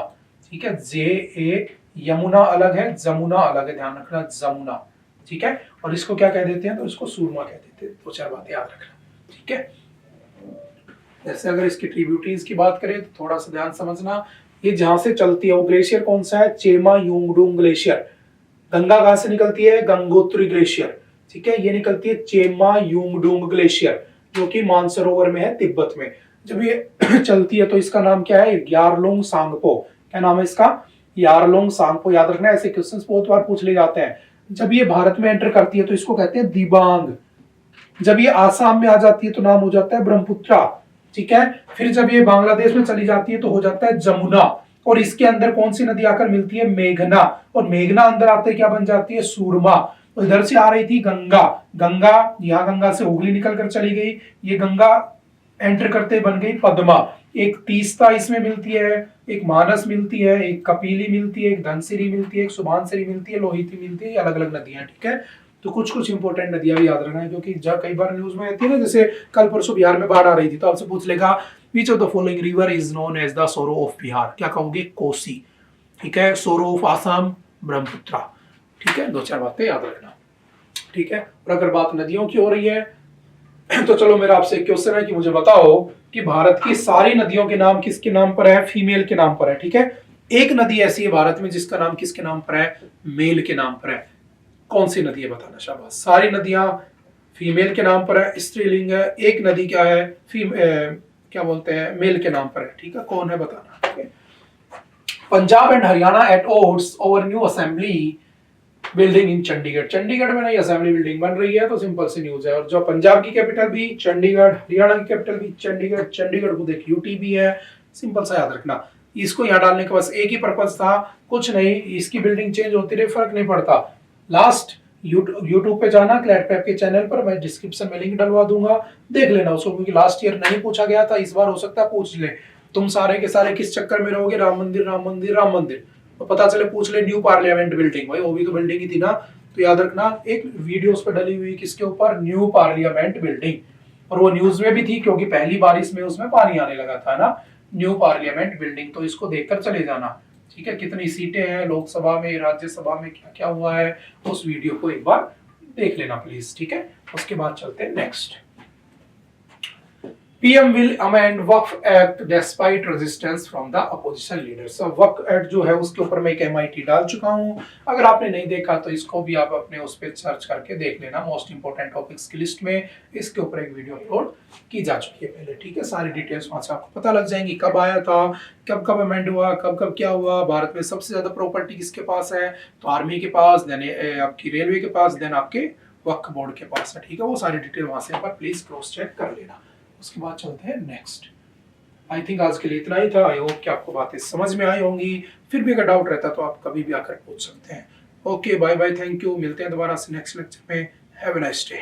ठीक है? JA, यमुना अलग है, जमुना अलग है, ध्यान रखना, जमुना, ठीक है? और इसको क्या कह देते हैं? तो इसको सुरमा कह देते हैं। 2-4 बातें याद रखना, ठीक है? जैसे अगर इसकी ट्रिब्यूटरीज की बात करें तो थोड़ा सा ध्यान समझना, ये जहां से चलती है वो ग्लेशियर कौन सा है? चेमा युंगडुंग ग्लेशियर। गंगा कहां से निकलती है? गंगोत्री ग्लेशियर, ठीक है? ये निकलती है चेमा युंगडुंग ग्लेशियर, जो कि मानसरोवर में है, तिब्बत में। जब ये चलती है तो इसका नाम क्या है? यारलुंग सांगपो। क्या नाम है इसका? यारलुंग सांगपो। याद रखना, ऐसे क्वेश्चंस बहुत बार पूछ ले जाते हैं। जब ये भारत में एंटर करती है तो इसको कहते हैं दिबांग। जब ये आसाम में आ जाती है तो नाम हो जाता है ब्रह्मपुत्र, ठीक है? फिर जब ये बांग्लादेश में चली जाती है तो हो जाता है जमुना, और इसके अंदर कौन सी नदी आकर मिलती है? मेघना, और मेघना अंदर आते क्या बन जाती है? सूरमा। तो इधर से आ रही थी गंगा, गंगा यहाँ गंगा से हुगली निकल कर चली गई, ये गंगा एंटर करते बन गई पद्मा। एक तीस्ता इसमें मिलती है, एक मानस मिलती है, एक कपिली मिलती है, एक धनसिरी मिलती है, एक सुबनसिरी मिलती है, लोहिती मिलती है, अलग अलग नदियां, ठीक है? तो कुछ कुछ इंपॉर्टेंट नदियां भी याद रखना है, क्योंकि जब कई बार न्यूज में आती है ना, जैसे कल परसों बिहार में बाढ़ आ रही थी, तो आपसे पूछ लेगा which of the following river is known as the sorrow of Bihar, क्या कहोगे? कोसी। ठीक है, सोरो ऑफ आसाम ब्रह्मपुत्रा। ठीक है, 2-4 बातें याद रखना। ठीक है, और अगर बात नदियों की हो रही है तो चलो मेरा आपसे एक क्वेश्चन है कि मुझे बताओ कि भारत की सारी नदियों के नाम किसके नाम पर है? फीमेल के नाम पर है। ठीक है, एक नदी ऐसी है भारत में जिसका नाम किसके नाम पर है? मेल के नाम पर है। कौन सी नदी है बताना? शाबाश। सारी नदियां फीमेल के नाम पर है, स्त्रीलिंग है। एक नदी क्या है? क्या बोलते हैं, मेल के नाम पर है। ठीक है, कौन है बताना। ठीक है, Punjab and Haryana at odds over new assembly building in Chandigarh. Chandigarh में नई असेंबली बिल्डिंग बन रही है, तो सिंपल सी न्यूज है। और जो पंजाब की कैपिटल भी चंडीगढ़, हरियाणा की कैपिटल भी चंडीगढ़, चंडीगढ़ को देख यूटी भी है। सिंपल सा याद रखना। इसको यहाँ डालने का बस एक ही पर्पज था, कुछ नहीं, इसकी बिल्डिंग चेंज होती रही, फर्क नहीं पड़ता। लास्ट यूट्यूब पे जाना, क्लैट पैप के चैनल पर, मैं डिस्क्रिप्शन में लिंक डलवा दूंगा, देख लेना उसको, क्योंकि लास्ट ईयर नहीं पूछा गया था, इस बार हो सकता है पूछ ले। तुम सारे के सारे किस चक्कर में रहोगे? राम मंदिर राम मंदिर राम मंदिर, तो पता चले पूछ ले न्यू पार्लियामेंट बिल्डिंग, भाई वो भी तो बिल्डिंग ही थी ना। तो याद रखना, एक वीडियो उस पर डली हुई किसके ऊपर? न्यू पार्लियामेंट बिल्डिंग, और वो न्यूज में भी थी क्योंकि पहली बारिश में उसमें पानी आने लगा था ना। न्यू पार्लियामेंट बिल्डिंग, तो इसको देखकर चले जाना। ठीक है, कितनी सीटें हैं लोकसभा में, राज्यसभा में, क्या क्या हुआ है, उस वीडियो को एक बार देख लेना प्लीज। ठीक है, उसके बाद चलते हैं next. PM will amend Waqf act despite resistance from the opposition leaders. Waqf act जो है उसके ऊपर मैं एक MIT डाल चुका हूं, अगर आपने नहीं देखा तो इसको भी आप अपने उस पर सर्च करके देख लेना। मोस्ट इंपोर्टेंट टॉपिक्स की लिस्ट में इसके ऊपर एक वीडियो अपलोड की जा चुकी है पहले। ठीक है, सारी डिटेल्स वहां से आपको पता लग जाएंगी, कब आया था, कब कब अमेंड हुआ, कब कब क्या हुआ, भारत में सबसे ज्यादा प्रॉपर्टी किसके पास है, तो आर्मी के पास, देन आपकी रेलवे के पास, देन आपके वक्फ बोर्ड के पास है। ठीक है, वो सारी डिटेल वहां से प्लीज क्रॉस चेक कर लेना। उसके बाद चलते हैं नेक्स्ट। आई थिंक आज के लिए इतना ही था। आई होप कि आपको बातें समझ में आई होंगी। फिर भी अगर डाउट रहता तो आप कभी भी आकर पूछ सकते हैं। Okay, bye bye, thank you. मिलते हैं दोबारा से नेक्स्ट लेक्चर में। Have a nice day.